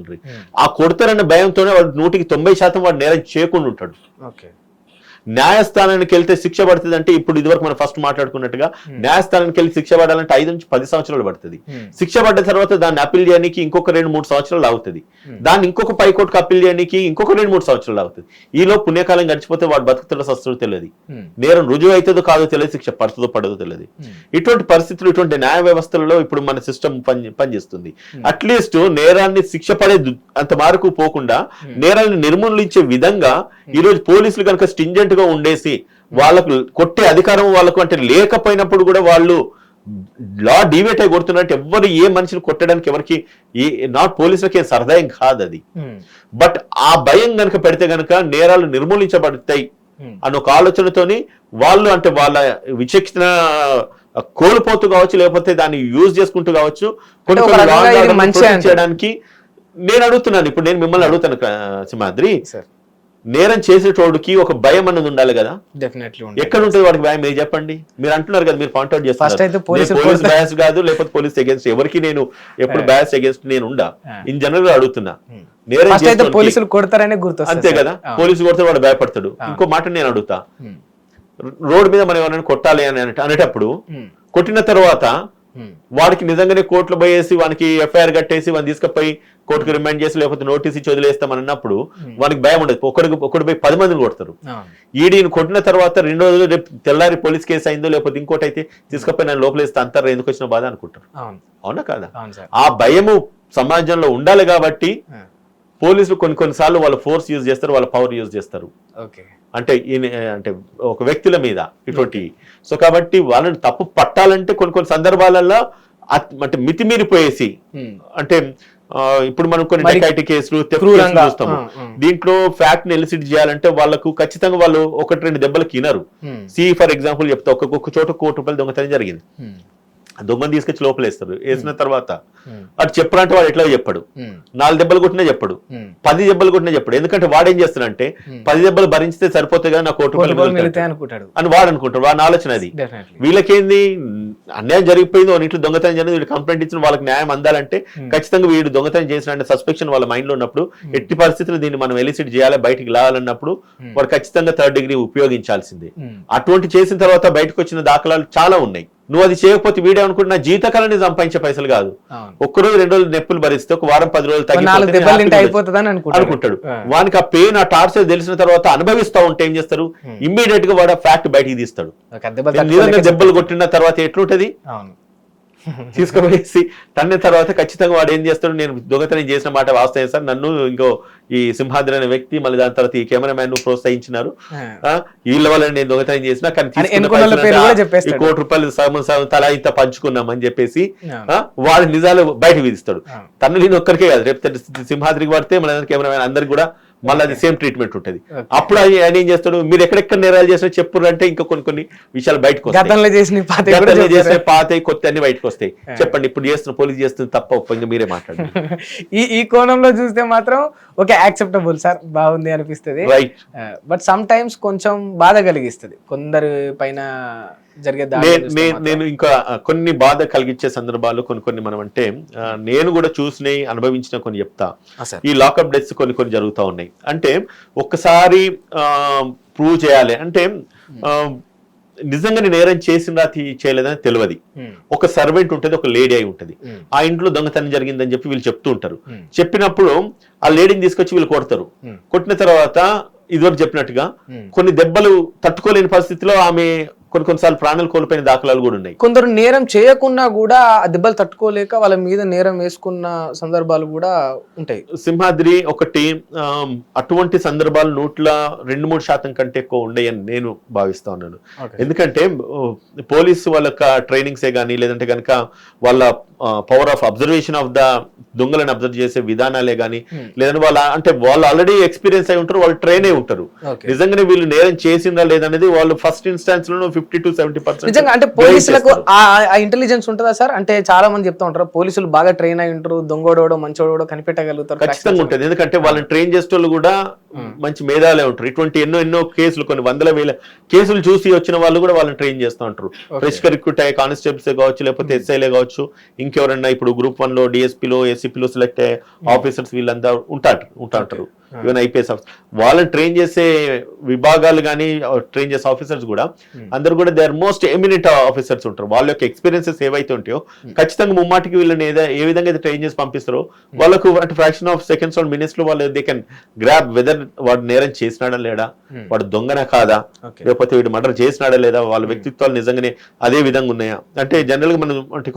ఆ కొడతారన్న భయంతోనే వాడు 100% వాడు నేరం చేయకుండా ఉంటాడు. న్యాయస్థానానికి వెళ్తే శిక్ష పడుతుంది అంటే ఇప్పుడు ఇదివరకు మనం ఫస్ట్ మాట్లాడుకున్నట్టుగా న్యాయస్థానానికి వెళ్ళి శిక్ష పడాలంటే 5 నుంచి 10 సంవత్సరాలు పడుతుంది. శిక్ష పడ్డ తర్వాత దాన్ని అప్పీల్ చేయడానికి ఇంకొక 2-3 సంవత్సరాలు అవుతుంది. దాన్ని ఇంకొక పైకోర్టుకు అప్పీల్ చేయడానికి ఇంకొక 2-3 సంవత్సరాలు అవుతుంది. ఈలో పుణ్యకాలం గడిచిపోతే వాడు బతుకుతున్న సస్తులు తెలియదు, నేరం రుజువు అవుతుందో కాదో తెలియదు, శిక్ష పడుతుందో పడదో తెలియదు. ఇటువంటి పరిస్థితులు ఇటువంటి న్యాయ వ్యవస్థలలో ఇప్పుడు మన సిస్టమ్ పనిచేస్తుంది. అట్లీస్ట్ నేరాన్ని శిక్ష పడే అంత మార్కు పోకుండా నేరాన్ని నిర్మూలించే విధంగా ఈ రోజు పోలీసులు కనుక స్టింజెంట్ గా ఉండేసి వాళ్ళకు కొట్టే అధికారం వాళ్ళకు అంటే లేకపోయినప్పుడు కూడా వాళ్ళు లా డివేట్ అయి కొడుతున్నట్టు ఎవరు ఏ మనిషిని కొట్టడానికి ఎవరికి నాట్ పోలీసులకి ఏం సరదా ఏం కాదు అది. బట్ ఆ భయం కనుక పెడితే కనుక నేరాలు నిర్మూలించబడతాయి అన్న ఒక ఆలోచనతోని వాళ్ళు అంటే వాళ్ళ విచక్షణ కోల్పోతూ కావచ్చు, లేకపోతే దాన్ని యూజ్ చేసుకుంటూ కావచ్చు చేయడానికి నేను అడుగుతున్నాను. ఇప్పుడు నేను మిమ్మల్ని అడుగుతాను సింహాద్రి, నేరం చేసేటోడికి ఒక భయం అన్నది ఉండాలి కదా. ఎక్కడ ఉంటుంది వాడికి భయం? మీరు చెప్పండి. మీరు అంటున్నారు కదా, మీరు పాయింట్ అవుట్ చేస్తారు పోలీస్ బయాస్ కాదు, లేకపోతే పోలీస్ అగేన్స్ట్ ఎవరికి నేను ఎప్పుడు బయాస్ అగేన్స్ట్ నేను ఉండా. ఇన్ జనరల్ గా అడుగుతున్నా, నేరం పోలీసులు కొడతారనే గుర్తు అంతే కదా, పోలీసులు కొడితే వాడు భయపడతాడు. ఇంకో మాట నేను అడుగుతా, రోడ్ మీద మనం ఎవరైనా కొట్టాలి అని అనేటప్పుడు కొట్టిన తర్వాత వాడికి నిజంగానే కోర్టులో పోయేసి వానికి ఎఫ్ఐఆర్ కట్టేసి వాడిని తీసుకుపోయి కోర్టుకు రిమైండ్ చేసి లేకపోతే నోటీస్ ఇచ్చి వదిలేస్తామని అన్నప్పుడు వానికి భయం ఉండదు. ఒకటి పోయి 10 మందిని కొడతారు. ఈడీని కొట్టిన తర్వాత 2 రోజులు రేపు తెల్లారి పోలీస్ కేసు అయిందో లేకపోతే ఇంకోటి అయితే తీసుకుపోయి నన్ను లోపలేస్తే అంటారు ఎందుకు వచ్చిన బాధ అనుకుంటారు. అవునా కాదా? ఆ భయము సమాజంలో ఉండాలి కాబట్టి పోలీసులు కొన్నిసార్లు వాళ్ళ ఫోర్స్ యూజ్ చేస్తారు, వాళ్ళ పవర్ యూజ్ చేస్తారు. అంటే అంటే ఒక వ్యక్తుల మీద ఇటువంటి. సో కాబట్టి వాళ్ళని తప్పు పట్టాలంటే కొన్ని సందర్భాలలో అంటే మితిమీరిపోయేసి అంటే ఇప్పుడు మనం కొన్ని డెకాయిటీ కేసులు చూస్తాము. దీంట్లో ఫ్యాక్ట్ ని ఎలిసిట్ చేయాలంటే వాళ్ళకు ఖచ్చితంగా వాళ్ళు 1-2 దెబ్బలకు వినరు. ఫర్ ఎగ్జాంపుల్ చెప్తా, ఒక్కొక్క చోట ₹1 దొంగతనం జరిగింది. దొంగని తీసుకొచ్చి లోపలేస్తారు. వేసిన తర్వాత అటు చెప్పరంటే వాడు ఎట్లా చెప్పడు, 4 దెబ్బలు కొట్టినా చెప్పడు, 10 దెబ్బలు కొట్టినా చెప్పడు. ఎందుకంటే వాడు ఏం చేస్తాడంటే 10 దెబ్బలు భరించితే సరిపోతాయి కదా, నాకు ₹1 అనుకుంటాడు అని వాడు అనుకుంటాడు. వాడి ఆలోచన అది. వీళ్ళకేంది, అన్యాయం జరిగిపోయింది, ఇంట్లో దొంగతనం జరిగింది, వీడు కంప్లైంట్ ఇచ్చిన వాళ్ళకి న్యాయం అందాలంటే ఖచ్చితంగా వీడు దొంగతనం చేసిన సస్పెక్షన్ వాళ్ళ మైండ్ లో ఉన్నప్పుడు ఎట్టి పరిస్థితులు దీన్ని మనం ఎలిసిట్ చేయాలి, బయటికి లాగాలన్నప్పుడు వాడు ఖచ్చితంగా 3rd డిగ్రీ ఉపయోగించాల్సిందే. అటువంటి చేసిన తర్వాత బయటకు వచ్చిన దాఖలాలు చాలా ఉన్నాయి. నువ్వు అది చేయకపోతే వీడే అనుకుంటున్నా జీవితకాలాన్ని సంపాదించే పైసలు కాదు, ఒక్కరోజు 2 రోజులు నొప్పులు భరిస్తే ఒక వారం 10 రోజులు తగ్గిపోతుంది అనుకుంటాడు. వానికి ఆ పెయిన్ ఆ టార్చర్ తెలిసిన తర్వాత అనుభవిస్తా ఉంటే ఏం చేస్తారు, ఇమ్మీడియట్ గా వాడు ఫ్యాక్ట్ బయటికి తీస్తాడు. దెబ్బలు కొట్టిన తర్వాత ఎట్లుంటది, తీసుకుపోయేసి తన్న తర్వాత ఖచ్చితంగా వాడు ఏం చేస్తాడు, నేను దొంగతనం చేసిన మాట వాస్తవం సార్, నన్ను ఇంకో ఈ సింహాద్రి అనే వ్యక్తి మళ్ళీ దాని తర్వాత ఈ కెమెరామ్యాన్ ను ప్రోత్సహించినారు, వీళ్ళ వల్ల నేను దొంగతనం చేసిన కానీ ₹1 తలా ఇంత పంచుకున్నామని చెప్పేసి వాడి నిజాలు బయట విధిస్తాడు. తను నేను ఒక్కరికే కాదు, రేపు సింహాద్రికి పడితే మన కెమెరామ్యాన్ అందరికి కూడా మళ్ళీ అది సేమ్ ట్రీట్మెంట్ ఉంటుంది. అప్పుడు ఆయన ఏం చేస్తాడు, మీరు ఎక్కడెక్కడ నేరాలు చేసినా చెప్పురు అంటే ఇంకా కొన్ని విషయాలు బయటకు వస్తాయి, పాత కొత్త అన్ని బయటకు వస్తాయి. చెప్పండి, ఇప్పుడు చేస్తున్న పోలీస్ చేస్తుంది తప్ప ఇంకా మీరే మాట్లాడండి. ఈ కోణంలో చూస్తే మాత్రం ఓకే, యాక్సెప్టబుల్ సార్, బాగుంది అనిపిస్తుంది. రైట్, బట్ సమ్ టైమ్స్ కొంచెం బాధ కలిగిస్తుంది కొందరు పైన జరిగే. నేను ఇంకా కొన్ని బాధ కలిగించే సందర్భాలు కొన్ని మనం అంటే నేను కూడా చూసినవి అనుభవించిన కొన్ని చెప్తా. ఈ లాకప్ డెత్స్ కొన్ని జరుగుతూ ఉన్నాయి. అంటే ఒక్కసారి ప్రూవ్ చేయాలి అంటే నిజంగా నేను నేరం చేసిన చేయలేదని తెలియదు. ఒక సర్వెంట్ ఉంటుంది, ఒక లేడీ అయి ఉంటుంది, ఆ ఇంట్లో దొంగతనం జరిగిందని చెప్పి వీళ్ళు చెప్తూ ఉంటారు. చెప్పినప్పుడు ఆ లేడీని తీసుకొచ్చి వీళ్ళు కొడతారు. కొట్టిన తర్వాత ఇదివరకు చెప్పినట్టుగా కొన్ని దెబ్బలు తట్టుకోలేని పరిస్థితిలో ఆమె కొన్నిసార్లు ప్రాణాలు కోల్పోయిన దాఖలాలు కూడా ఉన్నాయి. కొందరు నేరం చేయకున్నా కూడా ఆ దెబ్బలు తట్టుకోలేక వాళ్ళ మీద నేరం వేసుకున్న సందర్భాలు కూడా ఉంటాయి. సింహాద్రి ఒకటి అటువంటి సందర్భాలు 2-3% కంటే ఎక్కువ ఉండేయని నేను భావిస్తా ఉన్నాను. ఎందుకంటే పోలీసు వాళ్ళ ట్రైనింగ్సే కానీ లేదంటే కనుక వాళ్ళ power of observation of the దొంగలను అబ్జర్వ్ చేసే విధానాలే కానీ లేదంటే వాళ్ళు ఆల్రెడీ ఎక్స్పీరియన్స్ అయి ఉంటారు, వాళ్ళు ట్రైన్ అయి ఉంటారు. నిజంగానే వీళ్ళు నేరం చేసిందా లేదనేది వాళ్ళు ఫస్ట్ ఇన్స్టాన్స్ లో 50 to 70%. నిజంగా అంటే పోలీసులకు ఆ ఇంటెలిజెన్స్ ఉంటుందా సార్? అంటే చాలా మంది చెప్తా ఉంటారు పోలీసులు బాగా ట్రైన్ అయి ఉంటారు, దొంగోడోడో మంచోడో కనిపెట్టగలుగుతారు. ఖచ్చితంగా ఉంటుంది, ఎందుకంటే వాళ్ళని ట్రైన్ చేసే వాళ్ళు కూడా మంచి మేధావులే ఉంటారు. ఇటువంటి ఎన్నో కేసులు, కొన్ని 100,000 కేసులు చూసి వచ్చిన వాళ్ళు కూడా వాళ్ళని ట్రైన్ చేస్తూ ఉంటారు. ఫ్రెష్ గా రిక్రూట్ అయ్యే కానిస్టేబుల్స్ కావచ్చు, లేకపోతే ఎస్ఐలే కావచ్చు, ఇంకెవరన్నా ఇప్పుడు గ్రూప్ 1 లో డిఎస్పీలో ఏసీపీలో సెలెక్ట్ అయ్యే ఆఫీసర్స్ వీళ్ళంతా ఉంటారు. ఈవెన్ ఐపీఎస్ ఆఫీసర్ వాళ్ళని ట్రైన్ చేసే విభాగాలు కానీ ట్రైన్ చేసే ఆఫీసర్స్ కూడా అందరు కూడా they are most eminent officers ఉంటారు. వాళ్ళ యొక్క ఎక్స్పీరియన్సెస్ ఏవైతే ఉంటాయో ఖచ్చితంగా ముమ్మాటికి వీళ్ళని ఏ విధంగా అయితే ట్రైన్ చేసి పంపిస్తారో వాళ్ళకు అంటే fraction of seconds are minutes లో వాళ్ళు దే కెన్ గ్రాబ్ వెదర్ వాడు నేరం చేసినాడా లేడా, వాడు దొంగన కాదా, లేకపోతే వీడు మర్డర్ చేసినాడా లేదా, వాళ్ళ వ్యక్తిత్వాలు నిజంగానే అదే విధంగా ఉన్నాయా అంటే జనరల్ గా మనం అంటే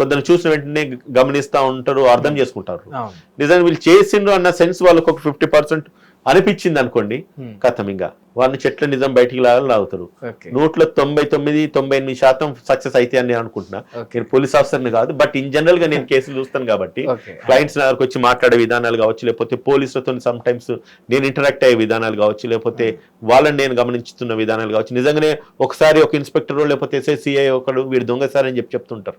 కొందరు చూసిన వెంటనే గమనిస్తా ఉంటారు, అర్థం చేసుకుంటారు. నిజంగా వీళ్ళు చేసిండ్రు అన్న సెన్స్ వాళ్ళకు ఒక 50% అనిపించింది అనుకోండి, కథం ఇంకా వాళ్ళని చెట్ల నిజం బయటికి లాగుతారు. 99% సక్సెస్ అయితే అని నేను అనుకుంటున్నా. నేను పోలీస్ ఆఫీసర్ని కాదు, బట్ ఇన్ జనరల్ గా నేను కేసులు చూస్తాను కాబట్టి క్లయింట్స్ దగ్గరకు వచ్చి మాట్లాడే విధానాలు కావచ్చు, లేకపోతే పోలీసులతో సమ్ టైమ్స్ నేను ఇంటరాక్ట్ అయ్యే విధానాలు కావచ్చు, లేకపోతే వాళ్ళని నేను గమనించుతున్న విధానాలు కావచ్చు. నిజంగానే ఒకసారి ఒక ఇన్స్పెక్టర్ లేకపోతే ఎస్ఐసిఐ ఒకడు వీడు దొంగ సార్ అని చెప్తుంటారు.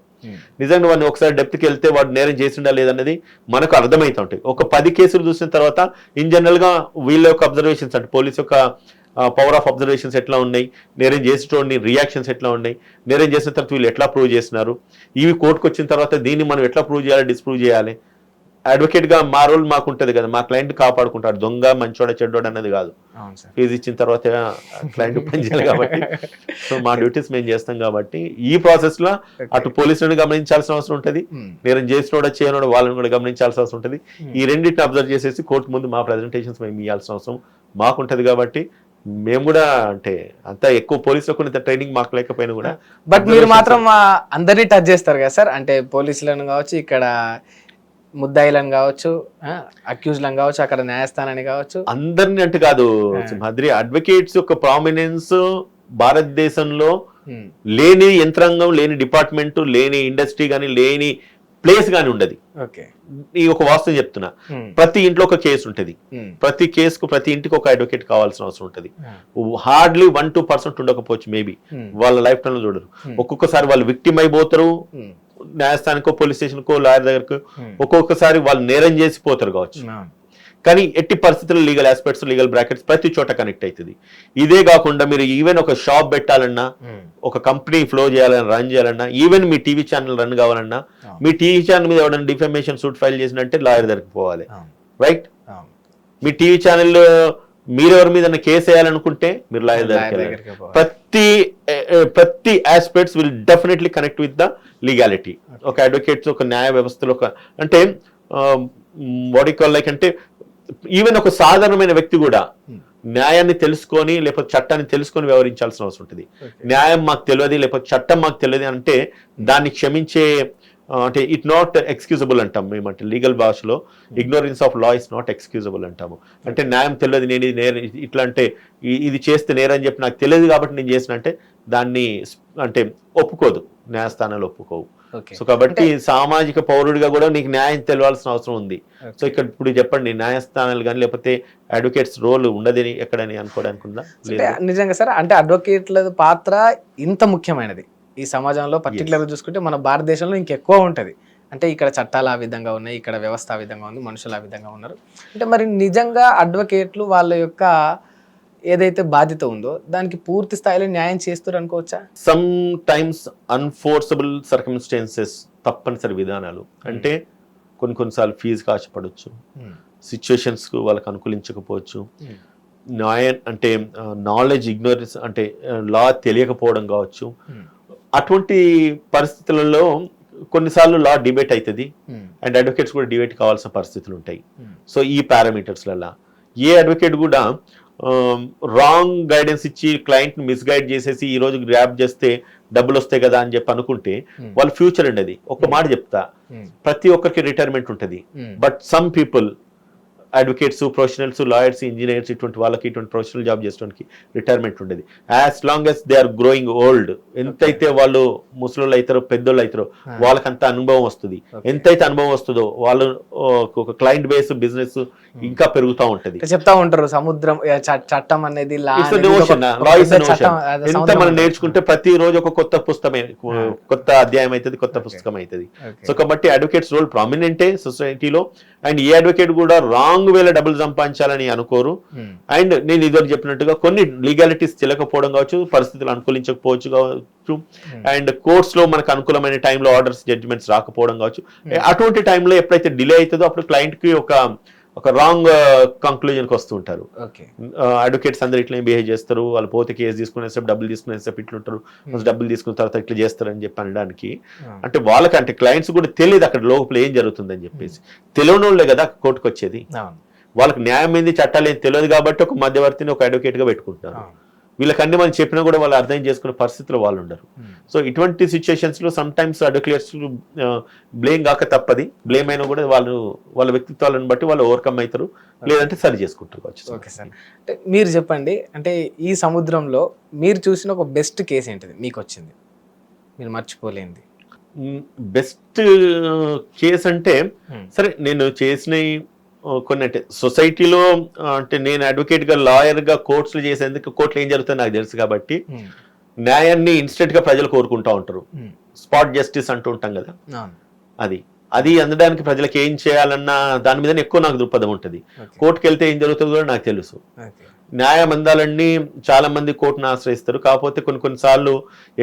నిజంగా వాడిని ఒకసారి డెప్త్కి వెళ్తే వాడు నేరం చేసిండా లేదన్నది మనకు అర్థమవుతూ ఉంటాయి. ఒక 10 కేసులు చూసిన తర్వాత ఇన్ జనరల్ గా వీళ్ళ యొక్క అబ్జర్వేషన్స్ అంటే పోలీస్ యొక్క పవర్ ఆఫ్ అబ్జర్వేషన్స్ ఎట్లా ఉన్నాయి, నేరేం చేసేటోడిని రియాక్షన్స్ ఎట్లా ఉన్నాయి, నేరేం చేసిన తర్వాత వీళ్ళు ఎట్లా ప్రూవ్ చేస్తున్నారు, ఇవి కోర్టుకు వచ్చిన తర్వాత దీన్ని మనం ఎట్లా ప్రూవ్ చేయాలి, డిస్ప్రూవ్ చేయాలి. అడ్వకేట్ గా మా రోల్ మాకు ఉంటుంది కదా, మా క్లయింట్ కాపాడుకుంటాడు, దొంగ మంచోడ చెడ్డోడు అన్నది కాదు. ఫీజు ఇచ్చిన తర్వాత క్లయింట్ పనిచేయాలి కాబట్టి సో మా డ్యూటీస్ మేము చేస్తాం కాబట్టి ఈ ప్రాసెస్ లో అటు పోలీసులను గమనించాల్సిన అవసరం ఉంటుంది, నేరం చేసినోడ చేయనోడ వాళ్ళని కూడా గమనించాల్సిన అవసరం ఉంటుంది. ఈ రెండింటిని అబ్జర్వ్ చేసేసి కోర్టు ముందు మా ప్రెజెంటేషన్స్ మేము ఇవ్వాల్సిన అవసరం మాకుంటది. కాబట్టి మేము కూడా అంటే అంత ఎక్కువ పోలీసులకు ట్రైనింగ్ మాకు లేకపోయినా కూడా బట్ మీరు మాత్రం అందరినీ టచ్ చేస్తారు కదా సార్, అంటే పోలీసులను కావచ్చు, ఇక్కడ ముద్దాయిలను కావచ్చు, అక్యూజ్లను కావచ్చు, అక్కడ న్యాయస్థానాన్ని కావచ్చు, అందరిని అంటే కాదు సింహాద్రి. అడ్వకేట్స్ యొక్క ప్రామినెన్స్ భారతదేశంలో లేని యంత్రాంగం, లేని డిపార్ట్మెంట్, లేని ఇండస్ట్రీ కానీ, లేని ప్లేస్ కానీ ఉండదు. ఈ ఒక వాస్తవం చెప్తున్నా, ప్రతి ఇంట్లో ఒక కేసు ఉంటుంది, ప్రతి కేసుకు ప్రతి ఇంటికి ఒక అడ్వకేట్ కావాల్సిన అవసరం ఉంటుంది. హార్డ్లీ 1-2% ఉండకపోవచ్చు, మేబీ వాళ్ళ లైఫ్ టైమ్ లో చూడరు. ఒక్కొక్కసారి వాళ్ళు విక్టిమ్ అయిపోతారు, న్యాయస్థానికో పోలీస్ స్టేషన్కో లాయర్ దగ్గరకు ఒక్కొక్కసారి వాళ్ళు నేరం చేసిపోతారు కావచ్చు. కానీ ఎట్టి పరిస్థితుల్లో లీగల్ ఆస్పెక్ట్స్, లీగల్ బ్రాకెట్స్ ప్రతి చోట కనెక్ట్ అవుతుంది. ఇదే కాకుండా మీరు ఈవెన్ ఒక షాప్ పెట్టాలన్నా, ఒక కంపెనీ ఫ్లో చేయాలన్నా, రన్ చేయాలన్నా, ఈవెన్ మీ టీవీ ఛానల్ రన్ కావాలన్నా, మీ టీవీ ఛానల్ మీద ఎవరైనా డిఫమేషన్ సూట్ ఫైల్ చేసినట్టే లాయర్ దగ్గరికి పోవాలి, రైట్? మీ టీవీ ఛానల్ మీరెవరి మీద కేసు వేయాలనుకుంటే మీరు లాయర్ దగ్గరికి వెళ్ళాలి. ప్రతి aspects will definitely connect with the legality. ఒక అడ్వకేట్స్ ఒక న్యాయ వ్యవస్థలో అంటే బాడీ కాల్ లైక్ అంటే ఈవెన్ ఒక సాధారణమైన వ్యక్తి కూడా న్యాయాన్ని తెలుసుకొని లేకపోతే చట్టాన్ని తెలుసుకొని వ్యవహరించాల్సిన అవసరం ఉంటుంది. న్యాయం మాకు తెలియదు లేకపోతే చట్టం మాకు తెలియదు అంటే దాన్ని క్షమించే అంటే ఇట్ నాట్ ఎక్స్క్యూజబుల్ అంటాం మేమంటే లీగల్ భాషలో. Ignorance of law is not excusable అంటాము. అంటే న్యాయం తెలియదు, నేను ఇది నేరం ఇట్లా అంటే ఇది చేస్తే నేరం అని చెప్పి నాకు తెలియదు కాబట్టి నేను చేసిన అంటే దాన్ని అంటే ఒప్పుకోదు, న్యాయస్థానాలు ఒప్పుకోవు. సో కాబట్టి సామాజిక పౌరుడిగా కూడా నీకు న్యాయం తెలియాల్సిన అవసరం ఉంది. సో ఇక్కడ ఇప్పుడు చెప్పండి, న్యాయస్థానాలు కానీ లేకపోతే అడ్వకేట్స్ రోల్ ఉండదని ఎక్కడని అనుకోవడానికి ఉందా? నిజంగా సార్, అంటే అడ్వకేట్ల పాత్ర ఇంత ముఖ్యమైనది ఈ సమాజంలో, పర్టికులర్గా చూసుకుంటే మన భారతదేశంలో ఇంకెక్కువ ఉంటుంది. అంటే ఇక్కడ చట్టాలు ఆ విధంగా ఉన్నాయి, ఇక్కడ వ్యవస్థ ఆ విధంగా ఉంది, మనుషులు ఆ విధంగా ఉన్నారు. అంటే మరి నిజంగా అడ్వకేట్లు వాళ్ళ యొక్క ఏదైతే బాధ్యత ఉందో దానికి పూర్తి స్థాయిలో న్యాయం చేస్తారు అనుకోవచ్చా? సమ్ టైమ్స్ అన్ఫోర్సబుల్ సర్కమ్స్టాన్సెస్, తప్పనిసరి విధానాలు అంటే కొన్నిసార్లు ఫీజు ఆశపడవచ్చు, సిచ్యువేషన్స్ కు వాళ్ళకి అనుకూలించకపోవచ్చు, న్యాయం అంటే నాలెడ్జ్ ఇగ్నోరెన్స్ అంటే లా తెలియకపోవడం కావచ్చు. అటువంటి పరిస్థితులలో కొన్నిసార్లు లా డిబేట్ అవుతుంది అండ్ అడ్వకేట్స్ కూడా డిబేట్ కావాల్సిన పరిస్థితులు ఉంటాయి. సో ఈ పారామీటర్స్లలో ఏ అడ్వకేట్ కూడా రాంగ్ గైడెన్స్ ఇచ్చి క్లయింట్ మిస్గైడ్ చేసేసి ఈ రోజు గ్రాప్ చేస్తే డబ్బులు వస్తాయి కదా అని చెప్పి అనుకుంటే వాళ్ళ ఫ్యూచర్ ఉండేది. ఒక మాట చెప్తా, ప్రతి ఒక్కరికి రిటైర్మెంట్ ఉంటుంది, but some people advocates, professionals, lawyers, engineers ఇటువంటి వాళ్ళకి ఇటువంటి ప్రొఫెషనల్ జాబ్ చేసేవానికి రిటైర్మెంట్ ఉండేది. As long as they are growing old, ఎంతైతే వాళ్ళు ముసలోళ్ళు అవుతారో పెద్దోళ్ళు అవుతారో వాళ్ళకి అంత అనుభవం వస్తుంది. ఎంతైతే అనుభవం వస్తుందో వాళ్ళు ఒక క్లయింట్ బేస్ బిజినెస్ ఇంకా పెరుగుతూ ఉంటది. చెప్తా ఉంటారు సముద్రం చట్టం అనేది ఎంత మనం నేర్చుకుంటే ప్రతి రోజు ఒక కొత్త పుస్తకమే, కొత్త అధ్యాయం అవుతుంది, కొత్త పుస్తకం అవుతుంది. సో కాబట్టి అడ్వకేట్స్ రోల్ ప్రామినెంటే సొసైటీలో. అండ్ ఏ అడ్వకేట్ కూడా రాంగ్ వేలో డబ్బులు సంపాదించాలని అనుకోరు. అండ్ నేను ఇదివరకు చెప్పినట్టుగా కొన్ని లీగాలిటీస్ తెలియకపోవడం కావచ్చు, పరిస్థితులు అనుకూలించకపోవచ్చు కావచ్చు, అండ్ కోర్ట్స్ లో మనకు అనుకూలమైన టైంలో ఆర్డర్స్, జడ్జిమెంట్స్ రాకపోవడం కావచ్చు. అటువంటి టైంలో ఎప్పుడైతే డిలే అవుతుందో అప్పుడు క్లయింట్ కి ఒక ఒక రాంగ్ కంక్లూజన్కి వస్తూ ఉంటారు. ఓకే. అడ్వకేట్స్ అందరు ఇట్లా బిహేవ్ చేస్తారు, వాళ్ళు పోతే కేసు తీసుకునేసేపు డబ్బులు తీసుకునేసేపు ఇట్లుంటారు, డబ్బులు తీసుకున్న తర్వాత ఇట్లా చేస్తారని చెప్పి అనడానికి, అంటే వాళ్ళకి అంటే క్లయింట్స్ కూడా తెలియదు అక్కడ లోపల ఏం జరుగుతుందని చెప్పేసి. తెలియని వాళ్ళే కదా కోర్టుకు వచ్చేది, వాళ్ళకి న్యాయం ఏంది చట్టాలు ఏం తెలియదు కాబట్టి ఒక మధ్యవర్తిని ఒక అడ్వకేట్గా పెట్టుకుంటున్నారు. వీళ్ళకి అన్ని మనం చెప్పినా కూడా వాళ్ళు అర్థం చేసుకునే పరిస్థితిలో వాళ్ళు ఉండరు. సో ఇటువంటి సిచ్యుయేషన్స్లో సమ్ టైమ్స్ అడ్వకేట్స్ బ్లేమ్ కాక తప్పది, బ్లేమ్ అయినా కూడా వాళ్ళ వ్యక్తిత్వాలను బట్టి వాళ్ళు ఓవర్కమ్ అవుతారు, లేదంటే సరి చేసుకుంటారు. ఓకే సార్, అంటే మీరు చెప్పండి, అంటే ఈ సముద్రంలో మీరు చూసిన ఒక బెస్ట్ కేసు ఏంటిది మీకు వచ్చింది, మీరు మర్చిపోలేంది? బెస్ట్ కేసు అంటే సరే నేను చేసిన కొన్ని అంటే సొసైటీలో అంటే నేను అడ్వకేట్గా లాయర్గా కోర్ట్స్లో చేసేందుకు కోర్టులో ఏం జరుగుతుందో నాకు తెలుసు కాబట్టి న్యాయాన్ని ఇన్స్టెంట్గా ప్రజలు కోరుకుంటూ ఉంటారు. స్పాట్ జస్టిస్ అంటూ ఉంటాం కదా, అది అందడానికి ప్రజలకు ఏం చేయాలన్న దాని మీద ఎక్కువ నాకు దృక్పథం ఉంటుంది. కోర్టుకు వెళ్తే ఏం జరుగుతుందో కూడా నాకు తెలుసు. న్యాయం అందాలన్నీ చాలా మంది కోర్టును ఆశ్రయిస్తారు, కాకపోతే కొన్నిసార్లు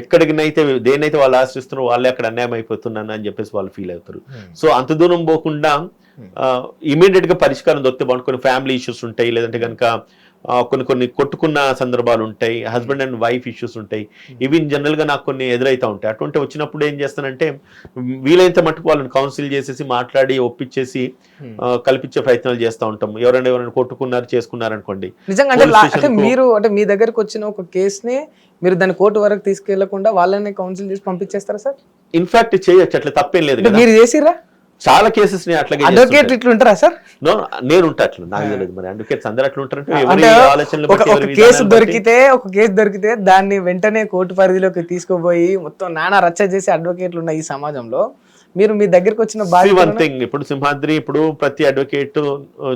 ఎక్కడికినైతే దేన్నైతే వాళ్ళు ఆశ్రయిస్తున్నారో వాళ్ళే అక్కడ అన్యాయం అయిపోతున్నాను అని చెప్పేసి వాళ్ళు ఫీల్ అవుతారు. సో అంత దూరం పోకుండా ఇమీడియట్ గా పరిష్కారం దొరికితే బాగుంటుంది. కొన్ని ఫ్యామిలీ ఇష్యూస్ ఉంటాయి, లేదంటే కనుక కొన్ని కొట్టుకున్న సందర్భాలు ఉంటాయి, హస్బెండ్ అండ్ వైఫ్ ఇష్యూస్ ఉంటాయి, ఇవి జనరల్ గా నాకు కొన్ని ఎదురైతా ఉంటాయి. అటువంటి వచ్చినప్పుడు ఏం చేస్తానంటే వీలైనంత మట్టుకు వాళ్ళని కౌన్సిల్ చేసేసి మాట్లాడి ఒప్పించేసి కల్పించే ప్రయత్నాలు చేస్తూ ఉంటాం. ఎవరైనా కొట్టుకున్నారు చేసుకున్నారు అనుకోండి, నిజంగా మీరు అంటే మీ దగ్గరకు వచ్చిన ఒక కేసుని మీరు దాన్ని కోర్టు వరకు తీసుకెళ్లకుండా వాళ్ళని కౌన్సిల్ చేసి పంపించేస్తారా సార్? ఇన్ఫాక్ట్ చేయొచ్చు, అట్లా తప్పేం లేదు. మీరు చేసిరా? చాలా కేసెస్ అట్లాగే అడ్వకేట్ ఇట్లా ఉంటారా సార్? నేను ఉంటా అట్లా, నాకు తెలియదు మరి అడ్వకేట్స్ అందరూ అట్లా ఉంటారంటే ఒక కేసు దొరికితే దాన్ని వెంటనే కోర్టు పరిధిలోకి తీసుకుపోయి మొత్తం నానా రచ్చ చేసి అడ్వకేట్లు ఉన్న ఈ సమాజంలో మీరు మీ దగ్గరకు వచ్చిన వన్ థింగ్, ఇప్పుడు సింహాద్రి ఇప్పుడు ప్రతి అడ్వకేట్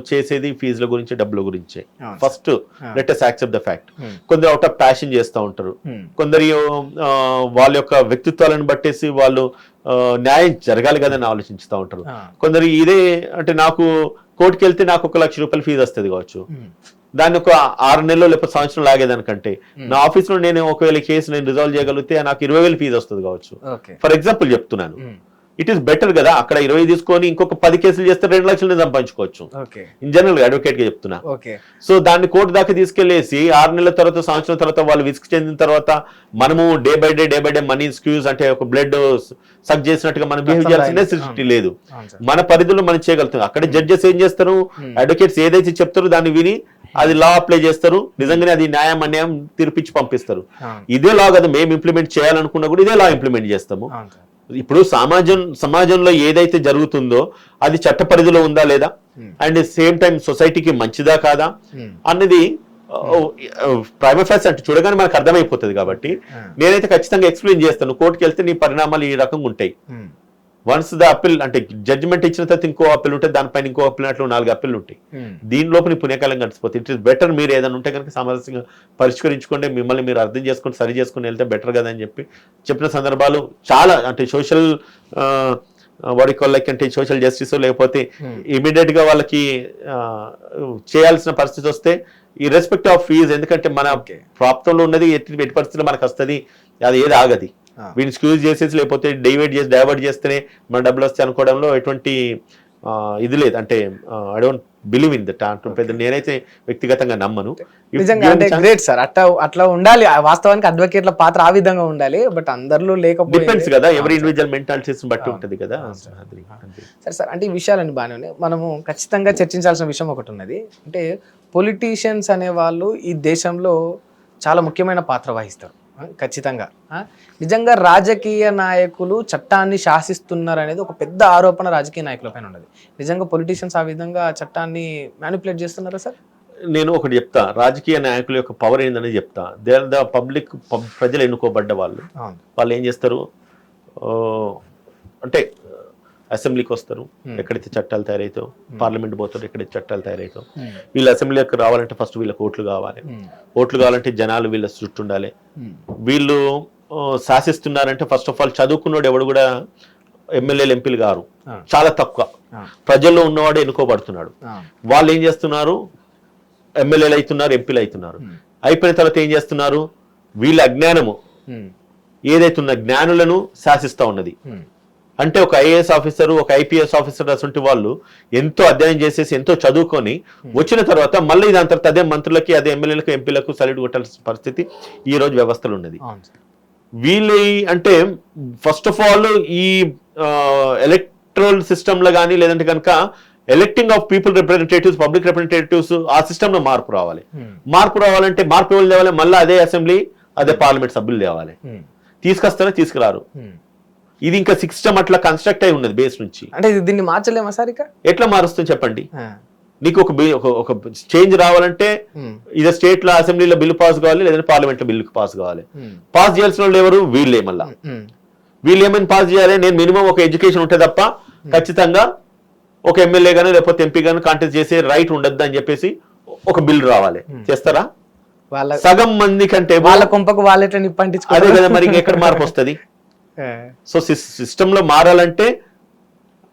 చేసేది ఫీజుల గురించి, డబ్బుల గురించే. First let us accept the fact. కొందరు అవుట్ ఆఫ్ ప్యాషన్ చేస్తూ ఉంటారు, కొందరు వాళ్ళ యొక్క వ్యక్తిత్వాలను బట్టేసి వాళ్ళు న్యాయం జరగాలి కదని ఆలోచిస్తూ ఉంటారు. కొందరు ఇదే అంటే నాకు కోర్టుకి వెళ్తే నాకు 1 లక్ష రూపాయలు ఫీజు వస్తుంది కావచ్చు, దాన్ని ఒక 6 నెలలు లేకపోతే సంవత్సరం లాగేదానికంటే నా ఆఫీస్ లో నేను ఒకవేళ కేసు నేను రిజాల్వ్ చేయగలిగితే నాకు 20,000 ఫీజు వస్తుంది కావచ్చు. ఫర్ ఎగ్జాంపుల్ చెప్తున్నాను, ఇట్ ఈస్ బెటర్ కదా. అక్కడ 20 తీసుకొని ఇంకొక 10 కేసులు చేస్తే 2 లక్షలు సంపాదించుకోవచ్చు. ఇన్ జనరల్ గా అడ్వకేట్ గా చెప్తున్నా. సో దాన్ని కోర్టు దాకా తీసుకెళ్లేసి 6 నెలల తర్వాత సంవత్సరం తర్వాత వాళ్ళు విసుగు చెందిన తర్వాత మనము డే బై డే మనీ స్క్యూజ్ అంటే ఒక బ్లడ్ సక్ చేసినట్టుగా మనం బిహేవ్ చేయాల్సిన సృష్టి లేదు. మన పరిధిలో మనం చేయగలుగుతాం. అక్కడ జడ్జెస్ ఏం చేస్తారు, అడ్వకేట్స్ ఏదైతే చెప్తారో దాన్ని విని అది లా అప్లై చేస్తారు, నిజంగానే అది న్యాయం అన్యాయం తీర్పిచ్చి పంపిస్తారు. ఇదే లా కదా మేము ఇంప్లిమెంట్ చేయాలనుకున్నా కూడా ఇదే లా ఇంప్లిమెంట్ చేస్తాము. ఇప్పుడు సమాజంలో ఏదైతే జరుగుతుందో అది చట్ట పరిధిలో ఉందా లేదా, అండ్ సేమ్ టైం సొసైటీకి మంచిదా కాదా అన్నది ప్రైమరీ ఫేస్ అంటే చూడగానే మనకు అర్థమైపోతుంది. కాబట్టి నేనైతే ఖచ్చితంగా ఎక్స్ప్లెయిన్ చేస్తాను. కోర్టుకి వెళ్తే నీ పరిణామాలు ఈ రకంగా ఉంటాయి. వన్స్ ద అప్పీల్ అంటే జడ్జిమెంట్ ఇచ్చిన తర్వాత ఇంకో అప్పీల్ ఉంటాయి, దానిపైన ఇంకో అప్పీల్ అట్లా 4 అప్పీల్ ఉంటాయి. దీనిలోపు నీ పుణ్యకాలం గడిచిపోతుంది. ఇట్ ఇస్ బెటర్ మీరు ఏదైనా ఉంటే కనుక సామరస్యంగా పరిష్కరించుకోండి, మిమ్మల్ని మీరు అర్థం చేసుకొని సరి చేసుకుని వెళ్తే బెటర్ కదా అని చెప్పిన సందర్భాలు చాలా. అంటే సోషల్ అంటే సోషల్ జస్టిస్ లేకపోతే ఇమీడియట్ గా వాళ్ళకి చేయాల్సిన పరిస్థితి వస్తే ఈ రెస్పెక్ట్ ఆఫ్ ఫీజ్, ఎందుకంటే మన ప్రాప్తంలో ఉన్నది ఎట్టి పరిస్థితుల్లో మనకు వస్తుంది, అది ఏది ఆగది. వీడిని స్క్యూజ్ చేసేసి లేకపోతే డైవర్ట్ చేస్తేనే మన డబ్బులు వస్తాయి అనుకోవడంలో ఎటువంటి ఇది లేదు. అంటే I don't believe in that. నేనైతే వ్యక్తిగతంగా నమ్మను. నిజంగా అంటే గ్రేట్ సార్, అట్లా ఉండాలి. వాస్తవానికి అడ్వకేట్ల పాత్ర ఆ విధంగా ఉండాలి, బట్ అందరిలో లేకపోతే డిపెండ్స్ కదా, ఎవరి ఇండివిజువల్ మెంటాలిటీస్ బట్టి ఉంటుంది కదా. సరే సార్, అంటే ఈ విషయాలన్నీ బాగానే ఉన్నాయి. మనము ఖచ్చితంగా చర్చించాల్సిన విషయం ఒకటి ఉన్నది. అంటే పొలిటీషియన్స్ అనే వాళ్ళు ఈ దేశంలో చాలా ముఖ్యమైన పాత్ర వహిస్తారు ఖచ్చితంగా. నిజంగా రాజకీయ నాయకులు చట్టాన్ని శాసిస్తున్నారు అనేది ఒక పెద్ద ఆరోపణ రాజకీయ నాయకుల పైన ఉన్నది. నిజంగా పొలిటీషియన్స్ ఆ విధంగా చట్టాన్ని మ్యానిపులేట్ చేస్తున్నారా సార్? నేను ఒకటి చెప్తా, రాజకీయ నాయకుల యొక్క పవర్ ఏందని చెప్తా. దే ఆర్ ద పబ్లిక్, ప్రజలు ఎన్నుకోబడ్డ వాళ్ళు. వాళ్ళు ఏం చేస్తారు అంటే అసెంబ్లీకి వస్తారు, ఎక్కడైతే చట్టాలు తయారవుతావు, పార్లమెంట్ పోతారు, ఎక్కడైతే చట్టాలు తయారవుతావు. వీళ్ళు అసెంబ్లీకి రావాలంటే ఫస్ట్ వీళ్ళకి ఓట్లు కావాలి. ఓట్లు కావాలంటే జనాలు వీళ్ళ చుట్టూ ఉండాలి. వీళ్ళు శాసిస్తున్నారంటే ఫస్ట్ ఆఫ్ ఆల్ చదువుకున్నాడు ఎవడు కూడా ఎమ్మెల్యేలు ఎంపీలు గారు, చాలా తక్కువ. ప్రజల్లో ఉన్నవాడు ఎన్నుకోబడుతున్నాడు. వాళ్ళు ఏం చేస్తున్నారు, ఎమ్మెల్యేలు అవుతున్నారు, ఎంపీలు అవుతున్నారు. అయిపోయిన తర్వాత ఏం చేస్తున్నారు, వీళ్ళ అజ్ఞానము ఏదైతే ఉన్న జ్ఞానులను శాసిస్తూ ఉన్నది. అంటే ఒక ఐఏఎస్ ఆఫీసర్, ఒక ఐపీఎస్ ఆఫీసర్ అసలు వాళ్ళు ఎంతో అధ్యయనం చేసేసి ఎంతో చదువుకొని వచ్చిన తర్వాత మళ్ళీ దాని తర్వాత అదే మంత్రులకి, అదే ఎమ్మెల్యేలకు, ఎంపీలకు సల్యూట్ కొట్టాల్సిన పరిస్థితి ఈ రోజు వ్యవస్థలో ఉన్నది. వీళ్ళు అంటే ఫస్ట్ ఆఫ్ ఆల్ ఈ ఎలక్ట్రల్ సిస్టమ్ లో కానీ లేదంటే కనుక electing of people representatives, public representatives ఆ సిస్టమ్ లో మార్పు రావాలి. మార్పు రావాలంటే మార్పు ఎవరు తేవాలి? మళ్ళీ అదే అసెంబ్లీ, అదే పార్లమెంట్ సభ్యులు తేవాలి. తీసుకొస్తారో తీసుకురారు. ఇది ఇంకా సిస్టమ్ అట్లా కన్స్ట్రక్ట్ అయి ఉన్నది బేస్ నుంచి. అంటే దీన్ని మార్చలేమా సార్? ఇక ఎట్లా మారుస్తుంది చెప్పండి? నీకు ఒక చేంజ్ రావాలంటే ఇది స్టేట్ లో అసెంబ్లీలో బిల్లు పాస్ కావాలి, లేదంటే పార్లమెంట్ లో బిల్లు పాస్ కావాలి. పాస్ చేయాల్సిన వాళ్ళు ఎవరు? వీళ్ళే. మళ్ళా వీళ్ళు ఏమైనా పాస్ చేయాలి? నేను మినిమం ఒక ఎడ్యుకేషన్ ఉంటే తప్ప ఖచ్చితంగా ఒక ఎమ్మెల్యే గానీ లేకపోతే ఎంపీ గానీ కాంటెస్ట్ చేసే రైట్ ఉండద్దు అని చెప్పేసి ఒక బిల్ రావాలి. చేస్తారా? సగం మంది కంటే వాళ్ళ కొంపకు వాళ్ళే నిప్పంటించుకో. అదే కదా మరి ఎక్కడ మార్పు వస్తుంది? సో సిస్టమ్ లో మారాలంటే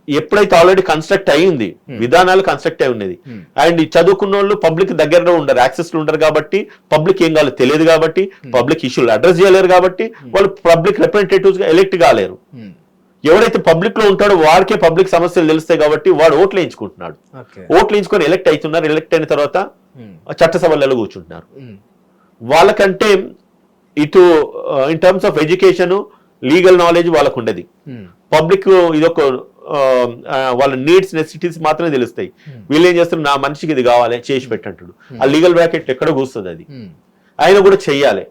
ఎప్పుడైతే ఆల్రెడీ కన్స్ట్రక్ట్ అయ్యింది, విధానాలు కన్స్ట్రక్ట్ అయి ఉన్నది, అండ్ చదువుకున్న వాళ్ళు పబ్లిక్ దగ్గరలో ఉండరు, యాక్సెస్ లో ఉండరు కాబట్టి, పబ్లిక్ ఏం కావాలో తెలియదు కాబట్టి, పబ్లిక్ ఇష్యూలు అడ్రస్ చేయలేరు కాబట్టి వాళ్ళు పబ్లిక్ రిప్రజెంటేటివ్స్ గా ఎలెక్ట్ కాలేరు. ఎవరైతే పబ్లిక్ లో ఉంటాడో వాడికే పబ్లిక్ సమస్యలు తెలుస్తాయి కాబట్టి వాడు ఓట్లు వేయించుకుంటున్నాడు. ఓట్లు వేయించుకొని ఎలెక్ట్ అవుతున్నారు. ఎలెక్ట్ అయిన తర్వాత చట్టసభలలో కూర్చుంటున్నారు. వాళ్ళకంటే ఇటు in terms of education, legal knowledge వాళ్ళకు ఉండదు. పబ్లిక్ ఇదొక వాళ్ళ నీడ్స్, నెసెసిటీస్ మాత్రమే తెలుస్తాయి. వీళ్ళు ఏం చేస్తారు? నా మనిషికి ఇది కావాలి చేసి పెట్టంటాడు. ఆ లీగల్ బ్రాకెట్ ఎక్కడ కూస్తుంది? అది ఆయన కూడా చెయ్యాలి.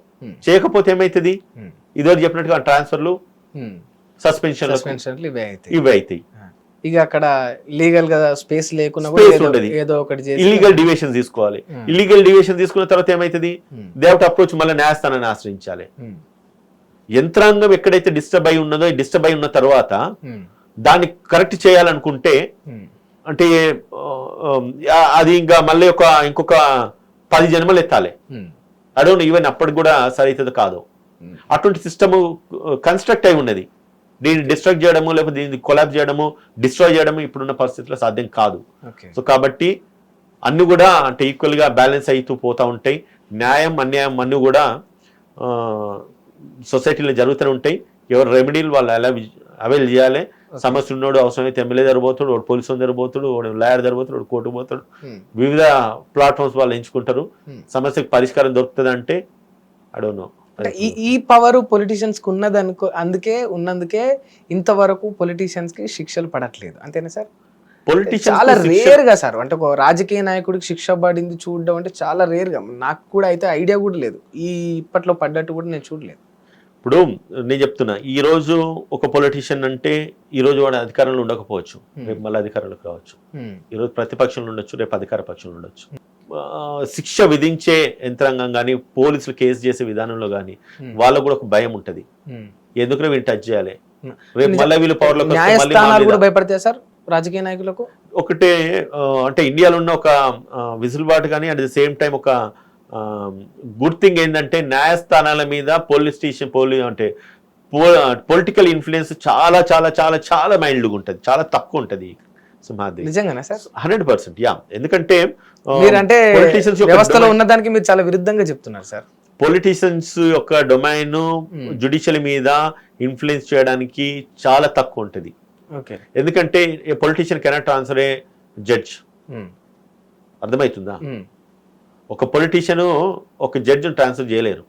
చేయకపోతే ఏమైతుంది? ఇదివరకు చెప్పినట్టుగా ట్రాన్స్ఫర్లు, సస్పెన్షన్ ఇవి అవుతాయి. ఇక అక్కడ లీగల్ గా స్పేస్ లేకుండా ఏదో ఒకటి ఇల్లీగల్ డివియేషన్ తీసుకోవాలి. ఇల్లీగల్ డివియేషన్ తీసుకున్న తర్వాత ఏమైతుంది? దే హావ్ టు అప్రోచ్ మళ్ళీ న్యాయస్థానాన్ని ఆశ్రయించాలి. యంత్రాంగం ఎక్కడైతే డిస్టర్బ్ అయి ఉన్నదో, డిస్టర్బ్ అయి ఉన్న తర్వాత దాన్ని కరెక్ట్ చేయాలనుకుంటే అంటే అది ఇంకా మళ్ళీ ఇంకొక 10 జన్మలు ఎత్తాలి. అడవును ఈవెన్ అప్పటికి కూడా సరైతుంది కాదు. అటువంటి సిస్టమ్ కన్స్ట్రక్ట్ అయి ఉన్నది. దీన్ని డిస్ట్రక్ట్ చేయడము, లేకపోతే దీన్ని కొలాబ్ చేయడము, డిస్ట్రాయ్ చేయడము ఇప్పుడున్న పరిస్థితుల్లో సాధ్యం కాదు. సో కాబట్టి అన్ని కూడా అంటే ఈక్వల్ గా బ్యాలెన్స్ అవుతూ పోతా ఉంటాయి. న్యాయం, అన్యాయం అన్ని కూడా సొసైటీలో జరుగుతూనే ఉంటాయి. ఎవరు రెమెడీలు వాళ్ళు ఎలా అవైల్ చేయాలి. సమస్య ఉన్నాడు, అవసరమైతే ఎమ్మెల్యే జరగబోతాడు, వాడు పోలీసు జరగబోతాడు, వాడు లాయర్ జరగబోతాడు, వాడు కోర్టు పోతాడు. వివిధ ప్లాట్ఫామ్స్ వాళ్ళు ఎంచుకుంటారు. సమస్యకు పరిష్కారం దొరుకుతుంది అంటే ఐ డోంట్ నో. ఈ పవర్ పొలిటీషియన్స్ కు ఉన్నందుకే ఇంతవరకు పొలిటీషియన్స్ కి శిక్షలు పడట్లేదు. అంతేనా సార్? చాలా రేర్ గా సార్, అంటే ఒక రాజకీయ నాయకుడికి శిక్ష పడింది చూడడం అంటే చాలా రేర్ గా. నాకు కూడా అయితే ఐడియా కూడా లేదు, ఈ ఇప్పట్లో పడ్డట్టు కూడా నేను చూడలేదు. ఇప్పుడు నేను చెప్తున్నా, ఈ రోజు ఒక పొలిటీషియన్ అంటే ఈ రోజు వాడు అధికారంలో ఉండకపోవచ్చు, రేపు మళ్ళీ అధికారంలోకి రావచ్చు. ఈరోజు ప్రతిపక్షంలో ఉండొచ్చు, రేపు అధికార పక్షంలో ఉండొచ్చు. శిక్ష విధించే యంత్రాంగం కానీ, పోలీసులు కేసు చేసే విధానంలో కానీ వాళ్ళకు కూడా ఒక భయం ఉంటది. ఎందుకంటే వీళ్ళు టచ్ చేయాలి, రేపు మళ్ళీ వీళ్ళు పవర్లో భయపడతాయి సార్ రాజకీయ నాయకులకు. ఒకటే అంటే ఇండియాలో ఉన్న ఒక విసులుబాటు కానీ, అట్ ది సేమ్ టైం ఒక గుడ్ థింగ్ ఏంటంటే న్యాయస్థానాల మీద పొలిటికల్ ఇన్ఫ్లుయెన్స్ చాలా చాలా చాలా చాలా మైల్డ్గా ఉంటుంది, చాలా తక్కువ ఉంటుంది. నిజంగానే సార్? 100%. యా, ఎందుకంటే పొలిటీషియన్స్ వ్యవస్థలో ఉన్నదానికి మీరు చాలా విరుద్ధంగా చెప్తున్నారు సార్. పొలిటీషియన్స్ యొక్క డొమైన్ జ్యుడిషియల్ మీద ఇన్ఫ్లుయెన్స్ చేయడానికి చాలా తక్కువ ఉంటుంది. ఎందుకంటే a politician cannot answer a judge. అర్థమవుతుందా? ఒక పొలిటీషియన్ ఒక జడ్జిని ట్రాన్స్ఫర్ చేయలేరు.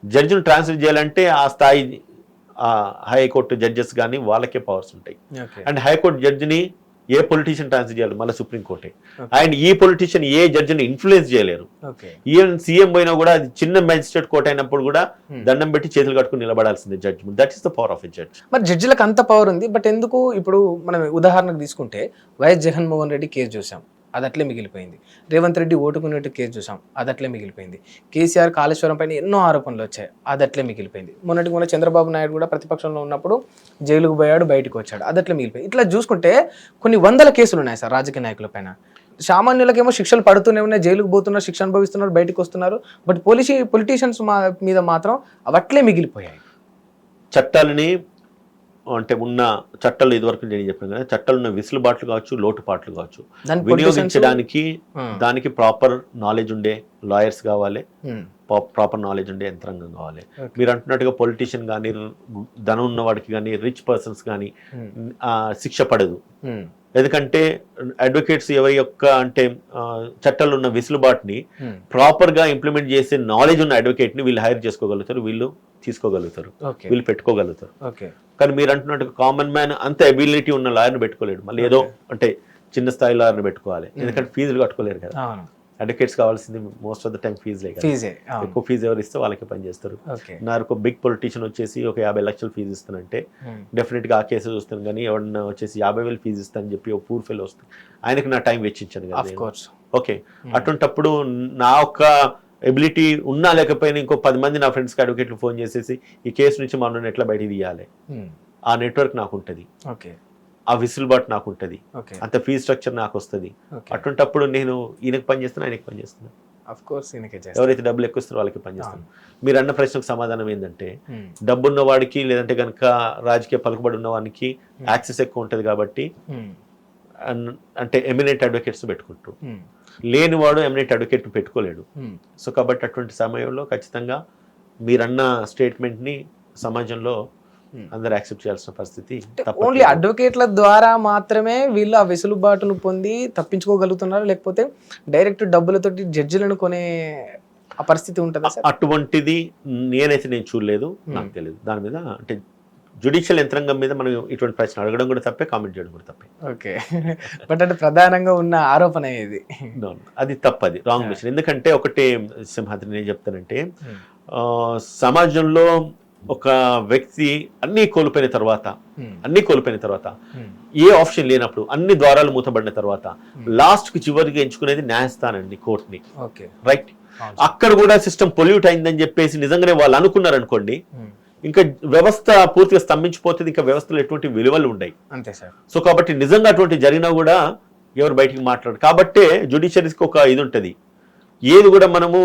జడ్జిని ట్రాన్స్ఫర్ చేయాలంటే ఆ స్థాయి హైకోర్టు జడ్జెస్ కానీ వాళ్ళకే పవర్స్ ఉంటాయి. అండ్ హైకోర్టు జడ్జిని ఏ పొలిటీషియన్ ట్రాన్స్ఫర్ చేయాలి? మళ్ళీ సుప్రీంకోర్టే. అండ్ ఈ పొలిటీషియన్ ఏ జడ్జిని ఇన్ఫ్లుయెన్స్ చేయలేరు. ఈవెన్ సీఎం పోయినా కూడా అది చిన్న మ్యాజిస్ట్రేట్ కోర్ట్ అయినప్పుడు కూడా దండం పెట్టి చేతులు కట్టుకుని నిలబడాల్సిందే judgment. That is the power of a judge. మరి జడ్జిలకు అంత పవర్ ఉంది, బట్ ఎందుకు ఇప్పుడు మనం ఉదాహరణకు తీసుకుంటే వైఎస్ జగన్మోహన్ రెడ్డి కేసు చూసాం, అది అట్లే మిగిలిపోయింది. రేవంత్ రెడ్డి ఓటుకునేట్టు కేసు చూసాం, అది అట్లే మిగిలిపోయింది. కేసీఆర్ కాళేశ్వరం పైన ఎన్నో ఆరోపణలు వచ్చాయి, అది అట్లే మిగిలిపోయింది. మొన్న చంద్రబాబు నాయుడు కూడా ప్రతిపక్షంలో ఉన్నప్పుడు జైలుకు పోయాడు, బయటకు వచ్చాడు, అది అట్లే మిగిలిపోయింది. ఇట్లా చూసుకుంటే కొన్ని వందల కేసులు ఉన్నాయి సార్ రాజకీయ నాయకుల పైన. సామాన్యులకేమో శిక్షలు పడుతూనే ఉన్నాయి, జైలుకు పోతున్నారు, శిక్ష అనుభవిస్తున్నారు, బయటకు వస్తున్నారు. బట్ పొలిటీషియన్స్ మీద మాత్రం అవి అట్లే మిగిలిపోయాయి. చట్టాలని అంటే ఉన్న చట్టాలు ఇదివరకు నేను చెప్పాను కదా, చట్టాలు ఉన్న విసులుబాట్లు కావచ్చు, లోటుపాట్లు కావచ్చు, దాని వినియోగించడానికి దానికి ప్రాపర్ నాలెడ్జ్ ఉండే లాయర్స్ కావాలి, ప్రాపర్ నాలెడ్జ్ ఉండే యంత్రాంగం కావాలి. మీరు అంటున్నట్టుగా పొలిటీషియన్ కానీ, ధనం ఉన్న వాడికి కానీ, రిచ్ పర్సన్స్ కానీ శిక్ష పడదు. ఎందుకంటే అడ్వకేట్స్ ఎవరి యొక్క అంటే చట్టాలు ఉన్న విసులుబాటుని ప్రాపర్ గా ఇంప్లిమెంట్ చేసే నాలెడ్జ్ ఉన్న అడ్వకేట్ ని వీళ్ళు హైర్ చేసుకోగలుగుతారు, వీళ్ళు తీసుకోగలుగుతారు, వీళ్ళు పెట్టుకోగలుగుతారు. కానీ మీరు అంటున్నట్టుగా కామన్ మ్యాన్ అంత ఎబిలిటీ ఉన్న లాయర్ని పెట్టుకోలేడు. మళ్ళీ ఏదో అంటే చిన్న స్థాయి లాయర్ని పెట్టుకోవాలి, ఎందుకంటే ఫీజులు కట్టుకోలేరు కదా. అడ్వకేట్స్ కావాల్సింది మోస్ట్ ఆఫ్ ద టైం ఫీజులే కదా. ఎక్కువ ఫీజు ఎవరు ఇస్తే వాళ్ళకి పని చేస్తారు. నాకు బిగ్ పొలిటీషియన్ వచ్చేసి ఒక 50 లక్షలు ఫీజు ఇస్తానంటే డెఫినెట్ గా ఆ కేసు చూస్తాను. కానీ ఎవరన్నా వచ్చేసి 50,000 ఫీజు ఇస్తానని చెప్పి ఒక పూర్ ఫెయిల్ వస్తుంది, ఆయనకి నా టైం వెచ్చించాను కదా. ఓకే, అటువంటప్పుడు నా ఒక్క ఎబిలిటీ ఉన్నా లేకపోయినా ఇంకో 10 మంది నా ఫ్రెండ్స్కి అడ్వకేట్లు ఫోన్ చేసేసి ఈ కేసు నుంచి మనం ఎట్లా బయటికి తీయాలి, ఆ నెట్వర్క్ నాకు ఉంటుంది, ఆ విసులుబాటు నాకు ఉంటుంది, అంత ఫీ స్ట్రక్చర్ నాకు వస్తుంది. అటువంటప్పుడు నేను ఈయనకి పని చేస్తున్నా, ఆయనకి పని చేస్తున్నాను. ఎవరైతే డబ్బులు ఎక్కువ ఇస్తారో వాళ్ళకి పని చేస్తాను. మీరు అన్న ప్రశ్నకు సమాధానం ఏంటంటే, డబ్బున్న వాడికి లేదంటే కనుక రాజకీయ పలుకుబడి ఉన్న వాడికి యాక్సెస్ ఎక్కువ ఉంటుంది కాబట్టి అంటే ఎమినెంట్ అడ్వకేట్స్ పెట్టుకుంటారు, లేనివాడు ఎమినెంట్ అడ్వకేట్ పెట్టుకోలేడు. సో కాబట్టి అటువంటి సమయంలో ఖచ్చితంగా మీరన్న స్టేట్మెంట్ని సమాజంలో అందరు యాక్సెప్ట్ చేయాల్సిన పరిస్థితి. ఓన్లీ అడ్వకేట్ల ద్వారా మాత్రమే వీళ్ళు ఆ వెసులుబాటును పొంది తప్పించుకోగలుగుతున్నారు, లేకపోతే డైరెక్ట్ డబ్బులతోటి జడ్జిలను కొనే ఆ పరిస్థితి ఉంటుందా? అటువంటిది నేను చూడలేదు, నాకు తెలియదు. దాని మీద అంటే జ్యుడిషియల్ యంత్రాంగం మీద మనం ఇటువంటి ప్రశ్న అడగడం కూడా తప్పే, కామెంట్ చేయడం కూడా తప్పే. ఓకే, బట్ అంటే ప్రధానంగా ఉన్న ఆరోపణ ఇది, అది తప్పది, రాంగ్ మిషన్. ఎందుకంటే ఒకటి సింహాద్రి నేను చెప్తానంటే, సమాజంలో ఒక వ్యక్తి అన్ని కోల్పోయిన తర్వాత ఏ ఆప్షన్ లేనప్పుడు, అన్ని ద్వారాలు మూతబడిన తర్వాత లాస్ట్ కి చివరికి ఎంచుకునేది న్యాయస్థానాన్ని, కోర్టుని. రైట్, అక్కడ కూడా సిస్టమ్ పొల్యూట్ అయిందని చెప్పేసి నిజంగానే వాళ్ళు అనుకున్నారు అనుకోండి, ఇంకా వ్యవస్థ పూర్తిగా స్తంభించిపోతుంది, ఇంకా వ్యవస్థలో ఎటువంటి విలువలు ఉన్నాయి. అంతే సార్. సో కాబట్టి నిజంగా అటువంటి జరిగినా కూడా ఎవరు బయటికి మాట్లాడరు. కాబట్టే జ్యుడిషియరీస్కి ఒక ఇది ఉంటుంది, ఏది కూడా మనము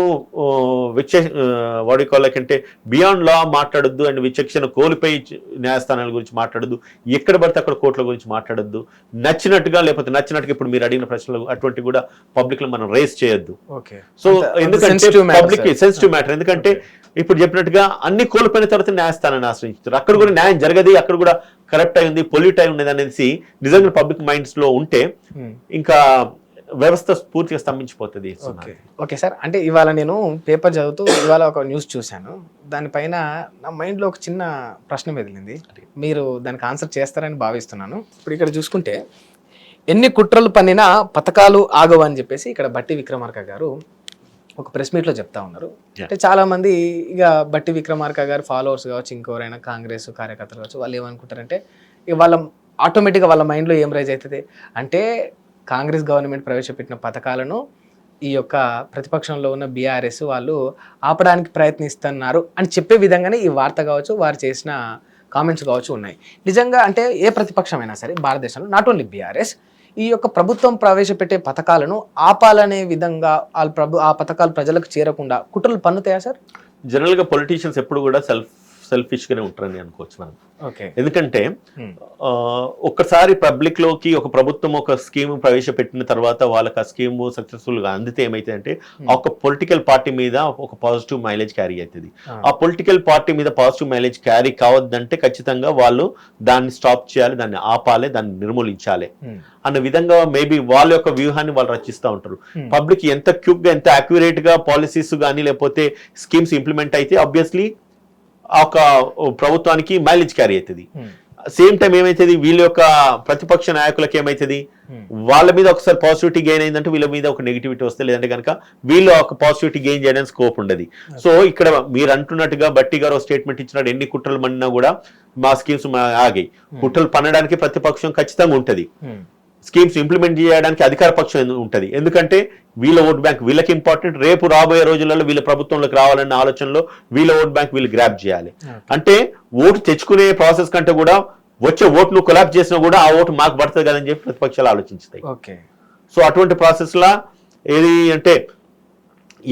వాడుకోవాలంటే బియాండ్ లా మాట్లాడొద్దు అండ్ విచక్షణ కోల్పోయి న్యాయస్థానాల గురించి మాట్లాడద్దు, ఎక్కడ పడితే అక్కడ కోర్టుల గురించి మాట్లాడద్దు, నచ్చినట్టుగా లేకపోతే నచ్చినట్టుగా ఇప్పుడు మీరు అడిగిన ప్రశ్నలు అటువంటి కూడా పబ్లిక్ లో మనం రేస్ చేయొద్దు. సో ఎందుకంటే పబ్లిక్ సెన్సిటివ్ మ్యాటర్, ఎందుకంటే ఇప్పుడు చెప్పినట్టుగా అన్ని కోల్పోయిన తర్వాత న్యాయస్థానాన్ని ఆశ్రయించారు, అక్కడ కూడా న్యాయం జరగది, అక్కడ కూడా కరప్ట్ అయి ఉంది, పొల్యూట్ అయి ఉన్నది అనేసి నిజంగా పబ్లిక్ మైండ్స్ లో ఉంటే ఇంకా వ్యవస్థ పూర్తిగా స్తంభించిపోతుంది. ఓకే సార్, అంటే ఇవాళ నేను పేపర్ చదువుతూ ఇవాళ ఒక న్యూస్ చూశాను, దానిపైన నా మైండ్లో ఒక చిన్న ప్రశ్న మెదిలింది, మీరు దానికి ఆన్సర్ చేస్తారని భావిస్తున్నాను. ఇప్పుడు ఇక్కడ చూసుకుంటే ఎన్ని కుట్రలు పన్నినా పథకాలు ఆగవు అని చెప్పేసి ఇక్కడ బట్టి విక్రమార్క గారు ఒక ప్రెస్ మీట్లో చెప్తా ఉన్నారు. అంటే చాలా మంది ఇక బట్టి విక్రమార్క గారు ఫాలోవర్స్ కావచ్చు, ఇంకెవరైనా కాంగ్రెస్ కార్యకర్తలు కావచ్చు, వాళ్ళు ఏమనుకుంటారంటే ఇక వాళ్ళ ఆటోమేటిక్గా వాళ్ళ మైండ్లో ఏం రైజ్ అవుతుంది అంటే, కాంగ్రెస్ గవర్నమెంట్ ప్రవేశపెట్టిన పథకాలను ఈ యొక్క ప్రతిపక్షంలో ఉన్న బీఆర్ఎస్ వాళ్ళు ఆపడానికి ప్రయత్నిస్తున్నారు అని చెప్పే విధంగానే ఈ వార్త కావచ్చు, వారు చేసిన కామెంట్స్ కావచ్చు ఉన్నాయి. నిజంగా అంటే ఏ ప్రతిపక్షమైనా సరే భారతదేశంలో, నాట్ ఓన్లీ బీఆర్ఎస్, ఈ యొక్క ప్రభుత్వం ప్రవేశపెట్టే పథకాలను ఆపాలనే విధంగా ఆ పథకాలు ప్రజలకు చేరకుండా కుట్రలు పన్నుతాయా సార్? జనరల్గా పొలిటీషియన్స్ ఎప్పుడు కూడా సెల్ఫిష్ గానే ఉంటారని అనుకోవచ్చు మనం. ఎందుకంటే ఒక్కసారి పబ్లిక్ లోకి ఒక ప్రభుత్వం ఒక స్కీమ్ ప్రవేశపెట్టిన తర్వాత వాళ్ళకి ఆ స్కీమ్ సక్సెస్ఫుల్ గా అందితే ఏమైతే అంటే ఒక పొలిటికల్ పార్టీ మీద ఒక పాజిటివ్ మైలేజ్ క్యారీ అవుతుంది. ఆ పొలిటికల్ పార్టీ మీద పాజిటివ్ మైలేజ్ క్యారీ కావద్దంటే ఖచ్చితంగా వాళ్ళు దాన్ని స్టాప్ చేయాలి, దాన్ని ఆపాలి, దాన్ని నిర్మూలించాలి అన్న విధంగా మేబీ వాళ్ళ యొక్క వ్యూహాన్ని వాళ్ళు రచిస్తూ ఉంటారు. పబ్లిక్ ఎంత క్యూక్ గా ఎంత అక్యురేట్ గా పాలసీస్ కానీ లేకపోతే స్కీమ్స్ ఇంప్లిమెంట్ అయితే ఆబ్వియస్లీ ఒక ప్రభుత్వానికి మైలేజ్ క్యారీ అవుతుంది. సేమ్ టైం ఏమైతుంది, వీళ్ళ యొక్క ప్రతిపక్ష నాయకులకి ఏమైతుంది, వాళ్ళ మీద ఒకసారి పాజిటివిటీ గెయిన్ అయిందంటే వీళ్ళ మీద ఒక నెగిటివిటీ వస్తే, లేదంటే కనుక వీళ్ళు ఒక పాజిటివిటీ గెయిన్ చేయడానికి స్కోప్ ఉండదు. సో ఇక్కడ మీరు అంటున్నట్టుగా బట్టి గారు స్టేట్మెంట్ ఇచ్చినట్టు ఎన్ని కుట్రలు మన్నా కూడా మా స్కీమ్స్ ఆగాయి. కుట్రలు పన్నడానికి ప్రతిపక్షం ఖచ్చితంగా ఉంటది, స్కీమ్స్ ఇంప్లిమెంట్ చేయడానికి అధికార పక్షం ఉంటుంది. ఎందుకంటే వీళ్ళ ఓట్ బ్యాంక్ వీళ్ళకి ఇంపార్టెంట్, రేపు రాబోయే రోజులలో వీళ్ళ ప్రభుత్వంలోకి రావాలన్న ఆలోచనలో వీళ్ళ ఓట్ బ్యాంక్ వీళ్ళు గ్రాప్ చేయాలి. అంటే ఓటు తెచ్చుకునే ప్రాసెస్ కంటే కూడా వచ్చే ఓటును కొలాప్స్ చేసినా కూడా ఆ ఓటు మాకు పడుతుంది కదని చెప్పి ప్రతిపక్షాలు ఆలోచించుతాయి. సో అటువంటి ప్రాసెస్ లా ఏది అంటే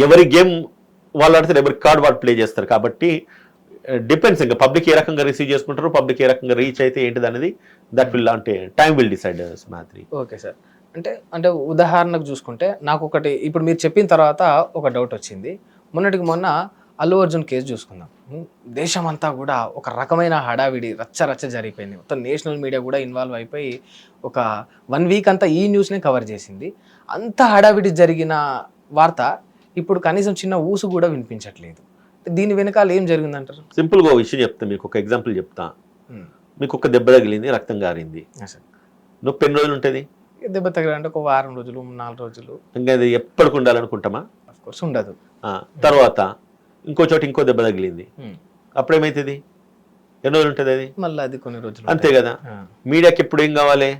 ఎవరి గేమ్ వాళ్ళు ఆడితే ఎవరి కార్డ్ వాళ్ళు ప్లే చేస్తారు. కాబట్టి డిపెండ్స్ ఇంకా పబ్లిక్ ఏ రకంగా రిసీవ్ చేసుకుంటారో, పబ్లిక్ ఏ రకంగా రీచ్ అయితే ఏంటిది అనేది దట్ విల్ అంటే time will decide Simhadri. Okay sir. అంటే ఉదాహరణకు చూసుకుంటే నాకు ఒకటి ఇప్పుడు మీరు చెప్పిన తర్వాత ఒక డౌట్ వచ్చింది. మొన్నటికి మొన్న అల్లు అర్జున్ కేసు చూసుకుందాం. దేశమంతా కూడా ఒక రకమైన హడావిడి రచ్చ జరిగిపోయింది. మొత్తం నేషనల్ మీడియా కూడా ఇన్వాల్వ్ అయిపోయి ఒక 1 వీక్ అంతా ఈ న్యూస్నే కవర్ చేసింది. అంత హడావిడి జరిగిన వార్త ఇప్పుడు కనీసం చిన్న ఊసు కూడా వినిపించట్లేదు. దీని వెనకాల ఏం జరిగిందంటారు? సింపుల్గా ఒక విషయం చెప్తా, మీకు ఒక ఎగ్జాంపుల్ చెప్తా. మీకు ఒక దెబ్బ తగిలింది, రక్తం గారింది, నొప్పి ఎన్ని రోజులు ఉంటుంది? దెబ్బ తగిలంటే ఒక వారం రోజులు, 4 రోజులు. ఇంకా అది ఎప్పటికి ఉండాలనుకుంటామా? ఆఫ్ కోర్స్ ఉండదు. తర్వాత ఇంకో చోట ఇంకో దెబ్బ తగిలింది, అప్పుడు ఏమైతుంది? ఎన్ని రోజులు ఉంటుంది అది? మళ్ళీ అది కొన్ని రోజులు. అంతే కదా. మీడియాకి ఎప్పుడు ఏం కావాలి?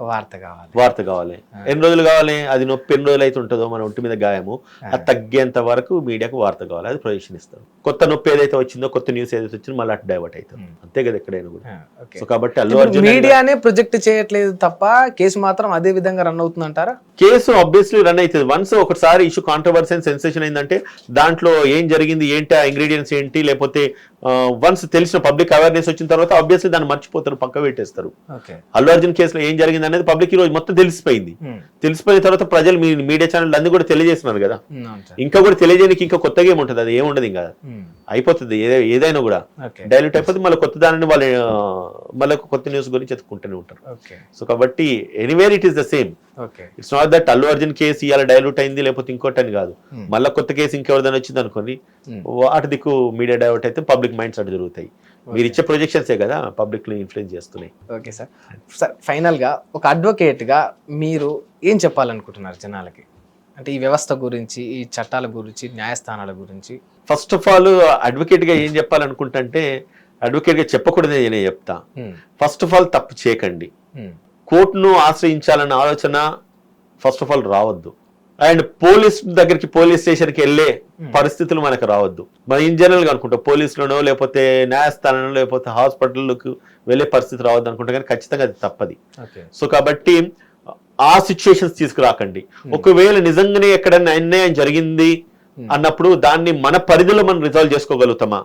వార్త కావాలి. ఎన్ని రోజులు కావాలి? అది నొప్పి ఎన్ని రోజులు అయితే ఉంటుందో మన ఒంటి మీద గాయము, అది తగ్గేంత వరకు మీడియాకు వార్త కావాలి, అది ప్రొజెక్షన్ ఇస్తారు. కొత్త నొప్పి ఏదైతే వచ్చిందో, కొత్త న్యూస్ ఏదైతే వచ్చిందో మళ్ళీ అటు డైవర్ట్ అవుతుంది. అంతే కదా ఎక్కడైనా కూడా. సో కాబట్టి అల్లు అర్జున్ మీడియానే ప్రొజెక్ట్ చేయట్లేదు తప్ప కేసు మాత్రం అదే విధంగా రన్ అవుతుంది అంటారా? కేసు ఆబ్వియస్లీ రన్ అవుతుంది. వన్స్ ఒకసారి ఇష్యూ కాంట్రవర్సీ అండ్ సెన్సేషన్ అయిందంటే దాంట్లో ఏం జరిగింది ఏంటి, ఆ ఇంగ్రీడియంట్స్ ఏంటి, లేకపోతే వన్స్ తెలిసిన పబ్లిక్ అవేర్నెస్ వచ్చిన తర్వాత ఆబ్వియస్లీ దాన్ని మర్చిపోతారు, పక్క పెట్టేస్తారు. అల్లు అర్జున్ కేసులో ఏం జరిగింది అనేది పబ్లిక్ ఈ రోజు మొత్తం తెలిసిపోయింది. తెలిసిపోయిన తర్వాత ప్రజలు మీ మీడియా ఛానల్ అన్ని కూడా తెలియజేస్తున్నారు కదా. ఇంకా కూడా తెలియజేయడానికి ఇంకా కొత్తగా ఏముంటది? అది ఏముండదు, ఇంకా అయిపోతుంది. ఏదైనా కూడా డైల్యూట్ అయిపోతుంది. మళ్ళీ కొత్త దానిని వాళ్ళు మళ్ళీ కొత్త న్యూస్ గురించి ఎత్తుకుంటూనే ఉంటారు. సో కాబట్టి anywhere it is the same. It's not that Allu Arjun case ఇవాళ డైల్యూట్ అయింది లేకపోతే ఇంకోటి అని కాదు. మళ్ళీ కొత్త కేసు ఇంకెవరిదైనా వచ్చింది అనుకోండి, అటు దిక్కు మీడియా డైవర్ట్ అయితే పబ్లిక్ మైండ్స్ అటు జరుగుతాయి. మీరు ఇచ్చే ప్రొజెక్షన్సే కదా పబ్లిక్ ని ఇన్ఫ్లుయెన్స్ చేస్తున్నాయి. Okay sir. సార్ ఫైనల్ గా ఒక అడ్వకేట్ గా మీరు ఏం చెప్పాలనుకుంటున్నారు జనాలకి? అంటే ఈ వ్యవస్థ గురించి, ఈ చట్టాల గురించి, న్యాయస్థానాల గురించి. ఫస్ట్ ఆఫ్ ఆల్ అడ్వకేట్ గా ఏం చెప్పాలనుకుంటే, అడ్వకేట్ గా చెప్పకూడదే నేను చెప్తా. ఫస్ట్ ఆఫ్ ఆల్ తప్పు చేయకండి. కోర్టును ఆశ్రయించాలన్న ఆలోచన ఫస్ట్ ఆఫ్ ఆల్ రావద్దు. అండ్ పోలీస్ దగ్గరికి, పోలీస్ స్టేషన్కి వెళ్ళే పరిస్థితులు మనకు రావద్దు. మనం ఇన్ జనరల్ గా అనుకుంటాం పోలీసులను, లేకపోతే న్యాయస్థానంలో, లేకపోతే హాస్పిటల్కి వెళ్ళే పరిస్థితి రావద్దు అనుకుంటాం, కానీ ఖచ్చితంగా అది తప్పది. సో కాబట్టి ఆ సిచ్యుయేషన్స్ తీసుకురాకండి. ఒకవేళ నిజంగానే ఎక్కడైనా అన్యాయం జరిగింది అన్నప్పుడు దాన్ని మన పరిధిలో మనం రిజాల్వ్ చేసుకోగలుగుతామా?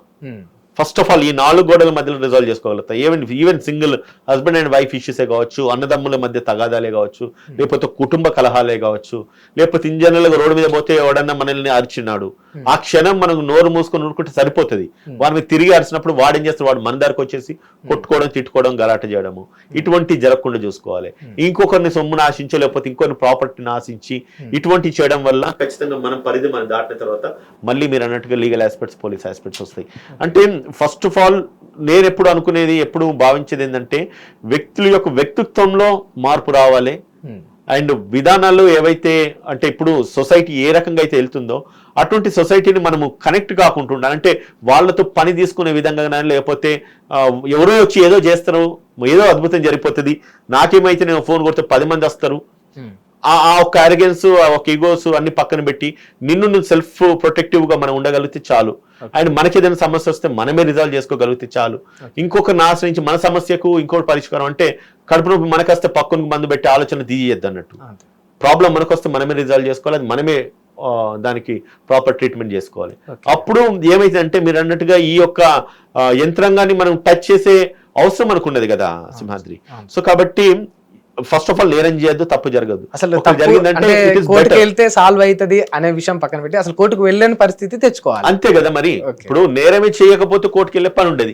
ఫస్ట్ ఆఫ్ ఆల్ ఈ 4 గోడల మధ్యలో రిజాల్వ్ చేసుకోగలుగుతాం. Even single husband and wife ఇష్యూసే కావచ్చు, అన్నదమ్ముల మధ్య తగాదాలే కావచ్చు, లేకపోతే కుటుంబ కలహాలే కావచ్చు, లేకపోతే ఇన్ జనరల్ గా రోడ్డు మీద పోతే ఎవడన్నా మనల్ని అరిచినాడు, ఆ క్షణం మనం నోరు మూసుకొని ఊరుకుంటే సరిపోతుంది. వాడి మీద తిరిగి అరిచినప్పుడు వాడు ఏం చేస్తాడు? వాడు మన దగ్గరకు వచ్చేసి కొట్టుకోవడం, తిట్టుకోవడం, గలాట చేయడము, ఇటువంటి జరగకుండా చూసుకోవాలి. ఇంకొకరిని సొమ్మును ఆశించో, లేకపోతే ఇంకొకరిని ప్రాపర్టీని ఆశించి ఇటువంటి చేయడం వల్ల ఖచ్చితంగా మనం పరిధి మనం దాటిన తర్వాత మళ్ళీ మీరు అన్నట్టుగా లీగల్ ఆస్పెక్ట్స్, పోలీస్ ఆస్పెక్ట్స్ వస్తాయి. అంటే ఫస్ట్ ఆఫ్ ఆల్ నేను ఎప్పుడు అనుకునేది, ఎప్పుడు భావించేది ఏంటంటే వ్యక్తుల యొక్క వ్యక్తిత్వంలో మార్పు రావాలి. అండ్ విధానాలు ఏవైతే అంటే ఇప్పుడు సొసైటీ ఏ రకంగా అయితే వెళ్తుందో అటువంటి సొసైటీని మనము కనెక్ట్ కాకుండా ఉండాలి. అంటే వాళ్ళతో పని తీసుకునే విధంగా, లేకపోతే ఎవరో వచ్చి ఏదో చేస్తారు, ఏదో అద్భుతం జరిగిపోతుంది, నాకేమైతే నేను ఫోన్ కొడితే 10 మంది వస్తారు, ఆ ఒక అరగెన్స్, ఆ ఒక ఈగోస్ అన్ని పక్కన పెట్టి నిన్ను సెల్ఫ్ ప్రొటెక్టివ్ గా మనం ఉండగలిగితే చాలు. అండ్ మనకి ఏదైనా సమస్య వస్తే మనమే రిజాల్వ్ చేసుకోగలిగితే చాలు. ఇంకొకరిని ఆశ్రయించి మన సమస్యకు ఇంకోటి పరిష్కారం అంటే కడుపు నొప్పి మనకొస్తే పక్కనకు మందు పెట్టి ఆలోచన తీయద్దు అన్నట్టు. ప్రాబ్లం మనకొస్తే మనమే రిజాల్వ్ చేసుకోవాలి, అది మనమే దానికి ప్రాపర్ ట్రీట్మెంట్ చేసుకోవాలి. అప్పుడు ఏమైతే అంటే మీరు అన్నట్టుగా ఈ యొక్క యంత్రాంగాన్ని మనం టచ్ చేసే అవసరం మనకు ఉన్నది కదా సింహాద్రి. సో కాబట్టి ఫస్ట్ ఆఫ్ ఆల్ నేరం చేయొద్దు, తప్పు జరగదు. అసలు కోర్టుకు వెళ్తే సాల్వ్ అవుతుంది అనే విషయం పక్కన పెట్టి అసలు కోర్టుకు వెళ్ళని పరిస్థితి తెచ్చుకోవాలి. అంతే కదా. మరి ఇప్పుడు నేరమే చేయకపోతే కోర్టుకు వెళ్ళే పని ఉండదు.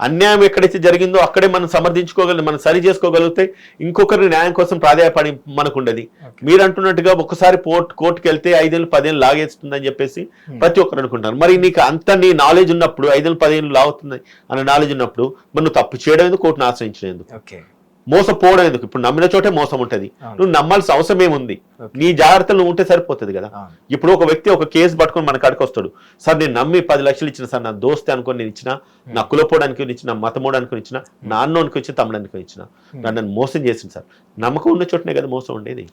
అన్యాయం ఎక్కడైతే జరిగిందో అక్కడే మనం సమర్థించుకోగలం, మనం సరి చేసుకోగలిగితే ఇంకొకరి న్యాయం కోసం ప్రాధాయపడి మనకు ఉండదు. మీరు అంటున్నట్టుగా ఒకసారి కోర్టుకు వెళ్తే 5 ఏళ్ళు 10 ఏళ్ళు లాగేస్తుందని చెప్పేసి ప్రతి ఒక్కరు అనుకుంటారు. మరి నీకు అంత నీ నాలెడ్జ్ ఉన్నప్పుడు 5 ఏళ్ళు 10 ఏళ్ళు లాగుతుంది అనే నాలెడ్జ్ ఉన్నప్పుడు మరి నువ్వు తప్పు చేయడం ఎందుకు, కోర్టును ఆశ్రయించడం ఎందుకు, మోసపోవడం ఎందుకు? ఇప్పుడు నమ్మిన చోటే మోసం ఉంటది, నువ్వు నమ్మాల్సిన అవసరం ఏముంది? నీ జాగ్రత్తలు నువ్వు ఉంటే సరిపోతుంది కదా. ఇప్పుడు ఒక వ్యక్తి ఒక కేసు పట్టుకొని మన కాడికి వస్తాడు, సార్ నేను నమ్మి 10 లక్షలు ఇచ్చిన సార్, నా దోస్తే అనుకుని నేను ఇచ్చిన, నా కులపోవడానికి ఇచ్చిన, మతమోడానికి ఇచ్చిన, నా అన్నోనికి ఇచ్చిన, తమ్ముడానికి ఇచ్చిన, నన్ను మోసం చేసింది సార్. నమ్మకం ఉన్న చోటనే కదా మోసం ఉండేది.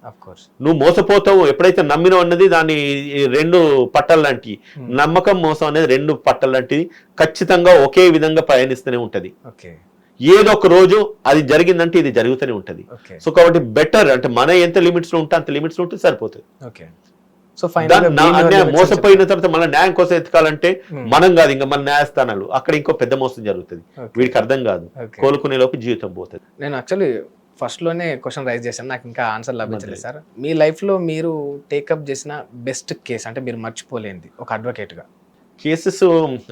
నువ్వు మోసపోతావు ఎప్పుడైతే నమ్మిన ఉన్నది, దాన్ని 2 పట్టాల లాంటి నమ్మకం, మోసం అనేది 2 పట్టాల లాంటిది. ఖచ్చితంగా ఒకే విధంగా ప్రయాణిస్తూనే ఉంటది. ఏదో ఒక రోజు అది జరిగిందంటే ఇది జరుగుతూనే ఉంటది. సో కాబట్టి బెటర్ అంటే మన ఎంత లిమిట్స్ లో ఉంటే అంత లిమిట్స్ లో ఉంటే సరిపోతుంది. సో ఫైనల్ అన్యాయం మోసపోయిన తర్వాత మళ్ళీ న్యాయం కోసం ఎత్తుకాలంటే మనం కాదు, ఇంకా మన న్యాయస్థానాలు, అక్కడ ఇంకో పెద్ద మోసం జరుగుతుంది. వీడికి అర్థం కాదు, కోలుకునే లోపు జీవితం పోతుంది. నేను యాక్చువల్లీ ఫస్ట్లోనే క్వశ్చన్ రైజ్ చేశాను, నాకు ఇంకా ఆన్సర్ లభించలేదు సార్. మీ లైఫ్లో మీరు టేకప్ చేసిన బెస్ట్ కేసు అంటే మీరు మర్చిపోలేనిది ఒక అడ్వకేట్గా? కేసెస్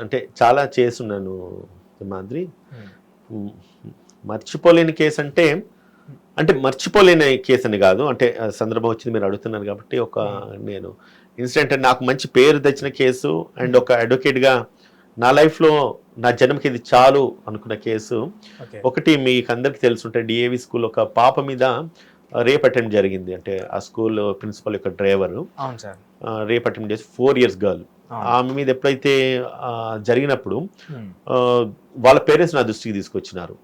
అంటే చాలా చేసున్నాను మాదిరి. మర్చిపోలేని కేసు అంటే మర్చిపోలేని కేసు అని కాదు, అంటే సందర్భం వచ్చింది మీరు అడుగుతున్నారు కాబట్టి. నేను ఇన్సిడెంట్ నాకు మంచి పేరు తెచ్చిన కేసు అండ్ ఒక అడ్వకేట్గా నా లైఫ్లో నా జన్మకి ఇది చాలు అనుకున్న కేసు ఒకటి. మీకు అందరికి తెలుసుంటే డిఏవి స్కూల్ ఒక పాప మీద రేప్ అటెంప్ట్ జరిగింది. అంటే ఆ స్కూల్ ప్రిన్సిపల్ యొక్క డ్రైవర్ రేప్ అటెంప్ట్ చేసి 4 years గర్ల్. ఆమె మీద ఎప్పుడైతే జరిగినప్పుడు వాళ్ళ పేరెంట్స్ నా దృష్టికి తీసుకొచ్చినారు.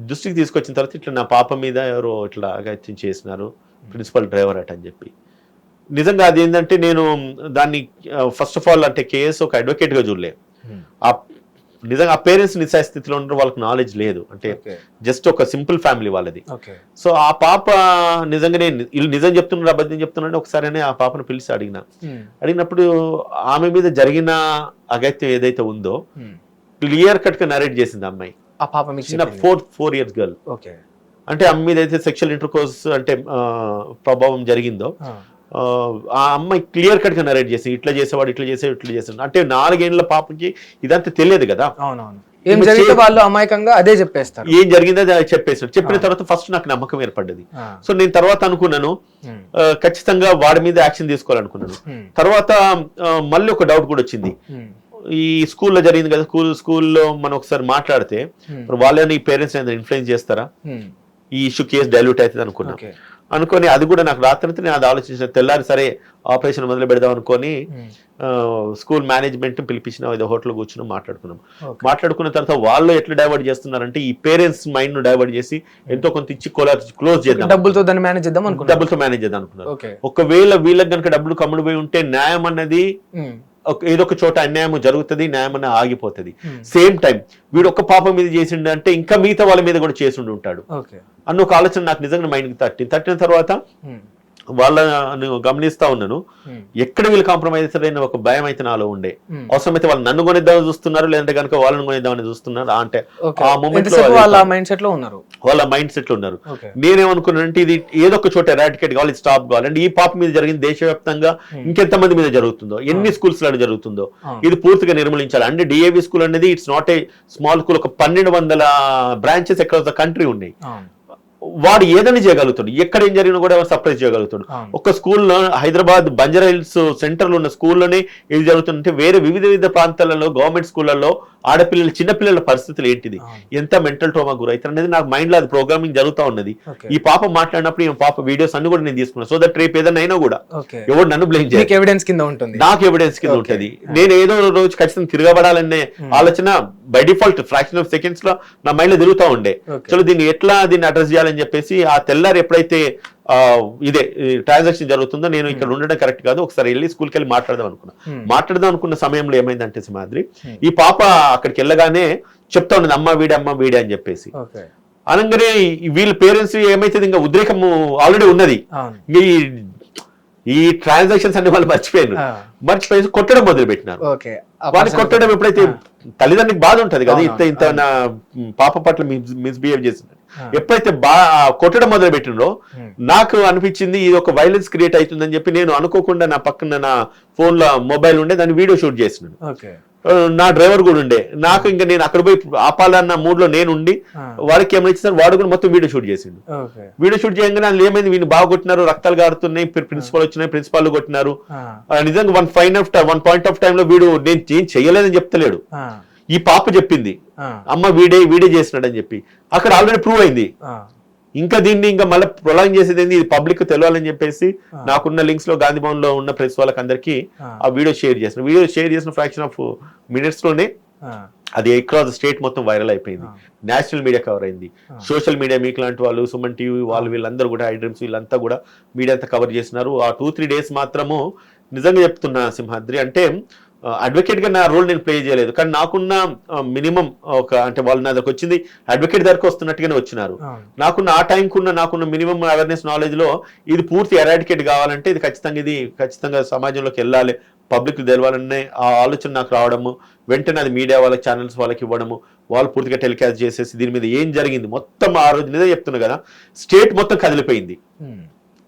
దృష్టికి తీసుకొచ్చిన తర్వాత ఇట్లా నా పాప మీద ఎవరో ఇట్లా అగత్యం చేసినారు, ప్రిన్సిపల్ డ్రైవర్ అట అని చెప్పి. నిజంగా అది ఏంటంటే నేను దాన్ని ఫస్ట్ ఆఫ్ ఆల్ అంటే కేసు ఒక అడ్వకేట్గా చూడలే. నిజంగా ఆ పేరెంట్స్ నిస్సాయ స్థితిలో ఉండరు, వాళ్ళకి నాలెడ్జ్ లేదు. అంటే జస్ట్ ఒక సింపుల్ ఫ్యామిలీ వాళ్ళది. సో ఆ పాప నిజంగానే వీళ్ళు నిజం చెప్తున్నారు అబద్ధం చెప్తున్నాడు ఒకసారి ఆ పాపను పిలిచి అడిగినప్పుడు ఆమె మీద జరిగిన అగత్యం ఏదైతే ఉందో క్లియర్ కట్ గా నరేట్ చేసింది అమ్మాయి. ఆ పాప చిన్న 4 years గర్ల్. అంటే అమ్మ మీద అయితే సెక్షువల్ ఇంటర్కోర్స్ అంటే ప్రభావం జరిగిందో ఆ అమ్మాయి క్లియర్ కట్ గా నరేట్ చేసి ఇట్లా చేసేవాడు ఇట్లా చేసాడు. అంటే 4 ఏళ్ల పాపకి ఇదంతా తెలియదు కదా. ఏం జరిగితే వాళ్ళు అమాయకంగా అదే చెప్పేస్తారు, ఏం జరిగిందో అది చెప్పేస్తాడు. చెప్పిన తర్వాత ఫస్ట్ నాకు నమ్మకం ఏర్పడ్డది. సో నేను తర్వాత అనుకున్నాను ఖచ్చితంగా వాడి మీద యాక్షన్ తీసుకోవాలనుకున్నాను. తర్వాత మళ్ళీ ఒక డౌట్ కూడా వచ్చింది. ఈ స్కూల్లో జరిగింది కదా, స్కూల్లో మనం ఒకసారి మాట్లాడితే వాళ్ళని పేరెంట్స్ ఇన్ఫ్లుయెన్స్ చేస్తారా, ఈ ఇష్యూ కేసు డైల్యూట్ అవుతుంది అనుకొని అది కూడా నాకు రాత్రి నేను అది ఆలోచించిన. తెల్లారి సరే ఆపరేషన్ మొదలు పెడదాం అనుకొని స్కూల్ మేనేజ్మెంట్ పిలిపించిన ఏదో హోటల్ కూర్చుని మాట్లాడుకున్న తర్వాత వాళ్ళు ఎట్లా డైవర్ట్ చేస్తున్నారంటే ఈ పేరెంట్స్ మైండ్ ను డైవర్ట్ చేసి ఎంతో కొంత ఇచ్చి క్లోజ్ చేద్దాం, డబ్బులతో మేనేజ్ చేద్దాం అనుకున్నారు. ఒకవేళ వీళ్ళకి కనుక డబ్బులు కమ్ముడు పోయి ఉంటే న్యాయం అన్నది ఏదో ఒక చోట అన్యాయం జరుగుతుంది, న్యాయం అన్న ఆగిపోతుంది. సేమ్ టైం వీడు ఒక్క పాప మీద చేసిండు అంటే ఇంకా మిగతా వాళ్ళ మీద కూడా చేసిండు ఉంటాడు అన్న ఒక ఆలోచన నాకు నిజంగా మైండ్కి తట్టిన తర్వాత వాళ్ళను గమనిస్తా ఉన్నాను. ఎక్కడ వీళ్ళు కాంప్రమైజ్ అవుతారని ఒక భయం అయితే నాలో ఉండే. అవసరమైతే వాళ్ళు నన్ను కొనిద్దామని చూస్తున్నారు, లేదంటే కనుక వాళ్ళని కొనిద్దామని చూస్తున్నారు. అంటే ఆ మూమెంట్ లో వాళ్ళ మైండ్ సెట్ లో ఉన్నారు. నేనేమనుకున్నానంటే ఇది ఏదో ఒక చోట ఎరాడికేట్ కావాలి, స్టాప్ కావాలి. అంటే ఈ పాప మీద జరిగింది దేశవ్యాప్తంగా ఇంకెంతమంది మీద జరుగుతుందో, ఎన్ని స్కూల్స్ లో జరుగుతుందో ఇది పూర్తిగా నిర్మూలించాలి. అంటే డిఏవి స్కూల్ అనేది it's not a small school, ఒక 1200 బ్రాంచెస్ అక్రాస్ ద కంట్రీ ఉన్నాయి. వాడు ఏదని చేయగలుగుతాడు, ఎక్కడ ఏం జరిగినా కూడా సర్ప్రైజ్ చేయగలుగుతాడు. ఒక స్కూల్లో హైదరాబాద్ బంజారా హిల్స్ సెంటర్ లో ఉన్న స్కూల్లోనే ఇది జరుగుతుంటే వేరే వివిధ ప్రాంతాలలో గవర్నమెంట్ స్కూళ్లలో ఆడపిల్లలు చిన్నపిల్లల పరిస్థితులు ఏంటిది, ఎంత మెంటల్ ట్రోమా గురవుతారు అనేది నాకు మైండ్ లో అది ప్రోగ్రామింగ్ జరుగుతూ ఉన్నది. ఈ పాప మాట్లాడినప్పుడు ఈ పాప వీడియోస్ అన్ని కూడా నేను తీసుకున్నాను. సో దట్ రేపు ఏదైనా అయినా కూడా ఎవరు నన్ను బ్లేమ్ చేయాలి, నాకు ఎవిడెన్స్ కింద ఉంటుంది. నేను ఏదో రోజు ఖచ్చితంగా తిరగబడాలనే ఆలోచన by default fraction of seconds లో నా మైండ్ లో తిరుగుతూ ఉండే. చలో దీన్ని అడ్రస్ చేయాలని చెప్పేసి ఆ తెల్లారి ఎప్పుడైతే ఇదే ట్రాన్సాక్షన్ జరుగుతుందో నేను ఇక్కడ ఉండడం కరెక్ట్ కాదు, ఒకసారి వెళ్ళి స్కూల్కి వెళ్ళి మాట్లాడదాం అనుకున్న సమయంలో ఏమైందంటే సింహాద్రి, ఈ పాప అక్కడికి వెళ్ళగానే చెప్తా ఉన్నది అమ్మ వీడే అని చెప్పేసి. అనగానే వీళ్ళ పేరెంట్స్ ఏమైతే ఇంకా ఉద్రేకం ఆల్రెడీ ఉన్నది, ఈ ట్రాన్సాక్షన్స్ అన్ని వాళ్ళు మర్చిపోయి కొట్టడం మొదలు పెట్టినారు. వాళ్ళని కొట్టడం ఎప్పుడైతే తల్లిదండ్రులకు బాధ ఉంటది కదా, ఇంత నా పాప పట్ల మిస్బిహేవ్ చేసింది, ఎప్పుడైతే కొట్టడం మొదలు పెట్టినో నాకు అనిపించింది ఇది ఒక వైలెన్స్ క్రియేట్ అవుతుందని చెప్పి నేను అనుకోకుండా నా పక్కన నా ఫోన్ లో మొబైల్ ఉండే దాన్ని వీడియో షూట్ చేసినాను. నా డ్రైవర్ కూడా ఉండే, నాకు ఇంకా నేను అక్కడ పోయి ఆపాలన్న మూడ్ లో నేను ఉండి వాడికి ఏమైనా ఇచ్చారు, వాడు కూడా మొత్తం వీడియో షూట్ చేసిండు. వీడియో షూట్ చేయగానే అందులో ఏమైంది, వీళ్ళు బాగా కొట్టినారు, రక్తాలు గారుతున్నాయి, ప్రిన్సిపల్ వచ్చినాయి, ప్రిన్సిపాల్ కొట్టినారు. నిజంగా వన్ పాయింట్ ఆఫ్ టైమ్ లో వీడు నేను ఏం చెయ్యలేదని చెప్తలేడు, ఈ పాప చెప్పింది అమ్మ వీడే చేసినాడు అని చెప్పి. అక్కడ ఆల్రెడీ ప్రూవ్ అయింది. ఇంకా దీన్ని ఇంకా మళ్ళీ ప్రొలాంగ్ చేసేది ఏంది, ఇది పబ్లిక్ తెలియాలని చెప్పేసి నాకున్న లింక్స్ లో గాంధీ భవన్ లో ఉన్న ప్రెస్ వాళ్ళకి అందరికీ ఆ వీడియో షేర్ చేసిన ఫ్రాక్షన్ ఆఫ్ మినిట్స్ లోనే అది అక్రాస్ స్టేట్ మొత్తం వైరల్ అయిపోయింది. నేషనల్ మీడియా కవర్ అయింది, సోషల్ మీడియా మీకు లాంటి వాళ్ళు, సుమన్ టీవీ వాళ్ళు, వీళ్ళందరూ కూడా ఐడ్రీమ్స్ వీళ్ళంతా కూడా మీడియా అంతా కవర్ చేసినారు. ఆ 2-3 days మాత్రము నిజంగా చెప్తున్నా సింహాద్రి, అంటే అడ్వకేట్ గా నా రోల్ నేను ప్లే చేయలేదు, కానీ నాకున్న మినిమం అంటే వాళ్ళు నా దగ్గరకు వచ్చింది అడ్వకేట్ దగ్గరకు వస్తున్నట్టుగానే వచ్చినారు. నాకున్న ఆ టైంకున్న నాకున్న మినిమం అవేర్నెస్ నాలెడ్జ్ లో ఇది పూర్తి ఎరాడికేట్ కావాలంటే ఇది ఖచ్చితంగా సమాజంలోకి వెళ్ళాలి, పబ్లిక్ తెలవాలనే ఆ ఆలోచన నాకు రావడము, వెంటనే అది మీడియా వాళ్ళకి ఛానల్స్ వాళ్ళకి ఇవ్వడము, వాళ్ళు పూర్తిగా టెలికాస్ట్ చేసేసి దీని మీద ఏం జరిగింది మొత్తం ఆ రోజు నిజం చెప్తున్నా కదా, స్టేట్ మొత్తం కదిలిపోయింది,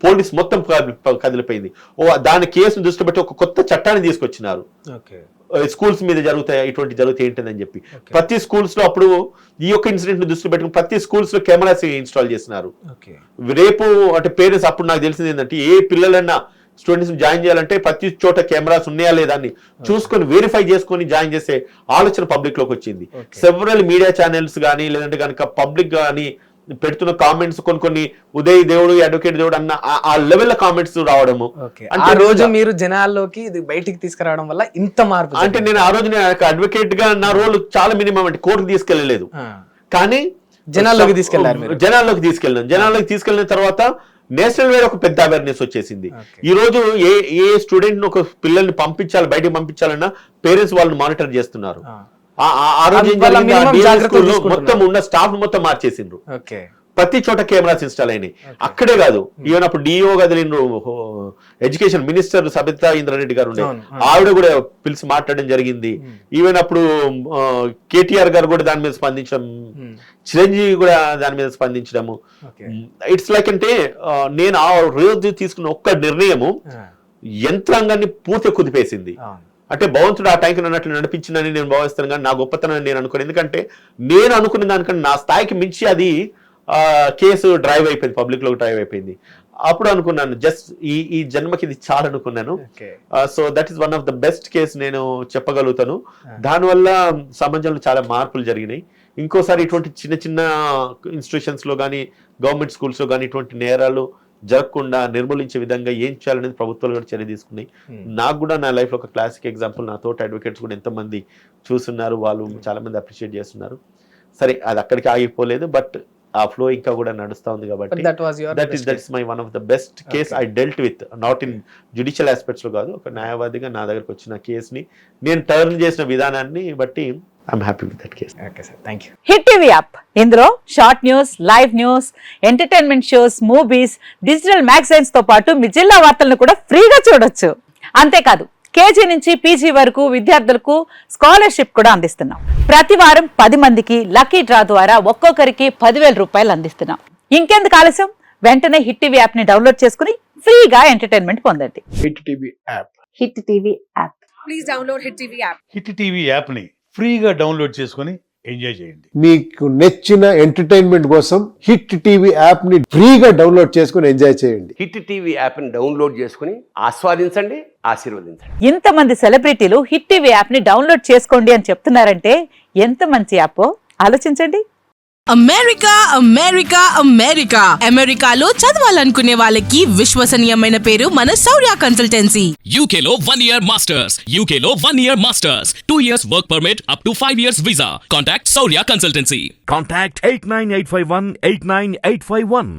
పోలీస్ మొత్తం కదిలిపోయింది. దాని కేసును దృష్టి పెట్టి ఒక కొత్త చట్టాన్ని తీసుకొచ్చినారు, స్కూల్స్ మీద ఇటువంటి జరుగుతాయి ఏంటని చెప్పి. ప్రతి స్కూల్స్ లో అప్పుడు ఈ యొక్క ఇన్సిడెంట్ ను దృష్టి పెట్టుకుని ప్రతి స్కూల్స్ లో కెమెరాస్ ఇన్స్టాల్ చేస్తున్నారు. రేపు అంటే పేరెంట్స్ అప్పుడు నాకు తెలిసింది ఏంటంటే ఏ పిల్లలన్నా స్టూడెంట్స్ జాయిన్ చేయాలంటే ప్రతి చోట కెమెరాస్ ఉన్నాయా లేదా అని చూసుకొని వెరిఫై చేసుకొని జాయిన్ చేసే ఆలోచన పబ్లిక్ లోకి వచ్చింది. సెవరల్ మీడియా ఛానల్స్ కానీ లేదంటే కనుక పబ్లిక్ కానీ పెడుతున్న కామెంట్స్ కొన్ని ఉదయ్ దేవుడు అడ్వకేట్ దేవుడు అన్న ఆ లెవెల్ కామెంట్స్ రావడము. ఆ రోజు మీరు జనాల్లోకి ఇది బయటికి తీసుకురావడం వల్ల ఇంత మార్పు. అంటే నేను ఆ రోజు అడ్వకేట్ గా నా రోల్ చాలా మినిమం, అంటే కోర్టుకు తీసుకెళ్లలేదు కానీ జనాల్లోకి తీసుకెళ్ళిన తర్వాత నేషనల్ వైడ్ ఒక పెద్ద అవేర్నెస్ వచ్చేసింది. ఈ రోజు ఏ స్టూడెంట్ ఒక పిల్లల్ని బయటకు పంపించాలన్నా పేరెంట్స్ వాళ్ళని మానిటర్ చేస్తున్నారు. ఆ రోజు మొత్తం ఉన్న స్టాఫ్ మొత్తం మార్చేసిండ్రు, ప్రతి చోట కెమెరాస్ ఇన్స్టాల్ అయినాయి. అక్కడే కాదు, ఈవెన్ అప్పుడు డిఓ కదిలిండ్రు, ఎడ్యుకేషన్ మినిస్టర్ సబితా ఇంద్రారెడ్డి గారు ఉండే, ఆవిడ కూడా పిలిచి మాట్లాడడం జరిగింది. ఈవెన్ అప్పుడు కేటీఆర్ గారు కూడా దాని మీద స్పందించడం, చిరంజీవి కూడా దాని మీద స్పందించడము. ఇట్స్ లైక్ అంటే నేను ఆ రోజు తీసుకున్న ఒక్క నిర్ణయము యంత్రాంగాన్ని పూర్తిగా కుదిపేసింది. అంటే భగవంతుడు ఆ టైంకి అన్నట్లు నడిపించిందని నేను భావిస్తాను, కానీ నా గొప్పతనం నేను అనుకున్నాను. ఎందుకంటే నేను అనుకున్న దానికంటే నా స్థాయికి మించి అది కేసు డ్రైవ్ అయిపోయింది, పబ్లిక్ లో డ్రైవ్ అయిపోయింది. అప్పుడు అనుకున్నాను జస్ట్ ఈ జన్మకి ఇది చాలా అనుకున్నాను. So that is one of the best case నేను చెప్పగలుగుతాను. దానివల్ల సమాజంలో చాలా మార్పులు జరిగినాయి. ఇంకోసారి ఇటువంటి చిన్న చిన్న ఇన్స్టిట్యూషన్స్ లో కానీ గవర్నమెంట్ స్కూల్స్ లో కానీ ఇటువంటి నేరాలు జరగకుండా నిర్మూలించే విధంగా ఏం చేయాలనేది ప్రభుత్వాలు కూడా చర్య తీసుకున్నాయి. నాకు కూడా నా లైఫ్ లో ఒక క్లాసిక్ ఎగ్జాంపుల్, నా తోటి అడ్వకేట్స్ కూడా ఎంతమంది చూస్తున్నారు, వాళ్ళు చాలా మంది అప్రిషియేట్ చేస్తున్నారు. సరే అది అక్కడికి ఆగిపోలేదు, బట్ ఆ ఫ్లో ఇంకా కూడా నడుస్తా ఉంది. కాబట్టి that is my one of the best case I dealt with, not in judicial aspects లో కాదు, ఒక న్యాయవాదిగా నా దగ్గరకు వచ్చిన కేసుని నేను టర్న్ చేసిన విధానాన్ని బట్టి I'm happy with that case. Okay sir, thank you. Hit TV app, ఇందులో short news, live news, entertainment shows, movies, digital magazines తో పాటు మీ జిల్లా వార్తలను కూడా ఫ్రీగా చూడొచ్చు. అంతేకాదు కేజీ నుంచి పీజీ వరకు విద్యార్థులకు స్కాలర్షిప్ కూడా అందిస్తున్నాం. ప్రతి వారం 10 మందికి లక్కీ డ్రా ద్వారా ఒక్కొక్కరికి 10,000 రూపాయలు అందిస్తున్నాం. ఇంకెందుకు ఆలస్యం, వెంటనే హిట్ టీవీ యాప్ ని డౌన్లోడ్ చేసుకుని ఫ్రీగా ఎంటర్టైన్మెంట్ పొందండి. Hit TV app, hit TV app, please download hit TV app. Hit TV app ని ఫ్రీగా డౌన్లోడ్ చేసుకొని ఎంజాయ్ చేయండి. మీకు నచ్చిన ఎంటర్టైన్మెంట్ కోసం హిట్ టీవీ యాప్ ని ఫ్రీగా డౌన్లోడ్ చేసుకొని ఎంజాయ్ చేయండి. హిట్ టీవీ యాప్ ని డౌన్లోడ్ చేసుకుని ఆస్వాదించండి, ఆశీర్వదించండి. ఇంతమంది సెలబ్రిటీలు హిట్ టీవీ యాప్ ని డౌన్లోడ్ చేసుకోండి అని చెప్తున్నారంటే ఎంత మంచి యాప్ ఆలోచించండి. అమెరికా అమెరికా అమెరికా అమెరికాలో చదవాలనుకునే వాళ్ళకి విశ్వసనీయమైన పేరు మన శౌర్య కన్సల్టెన్సీ. UK లో 1 year masters, UK లో 1 year masters, 2 years work permit up to 5 years visa. Contact Saurya Consultancy. Contact 89851 89851.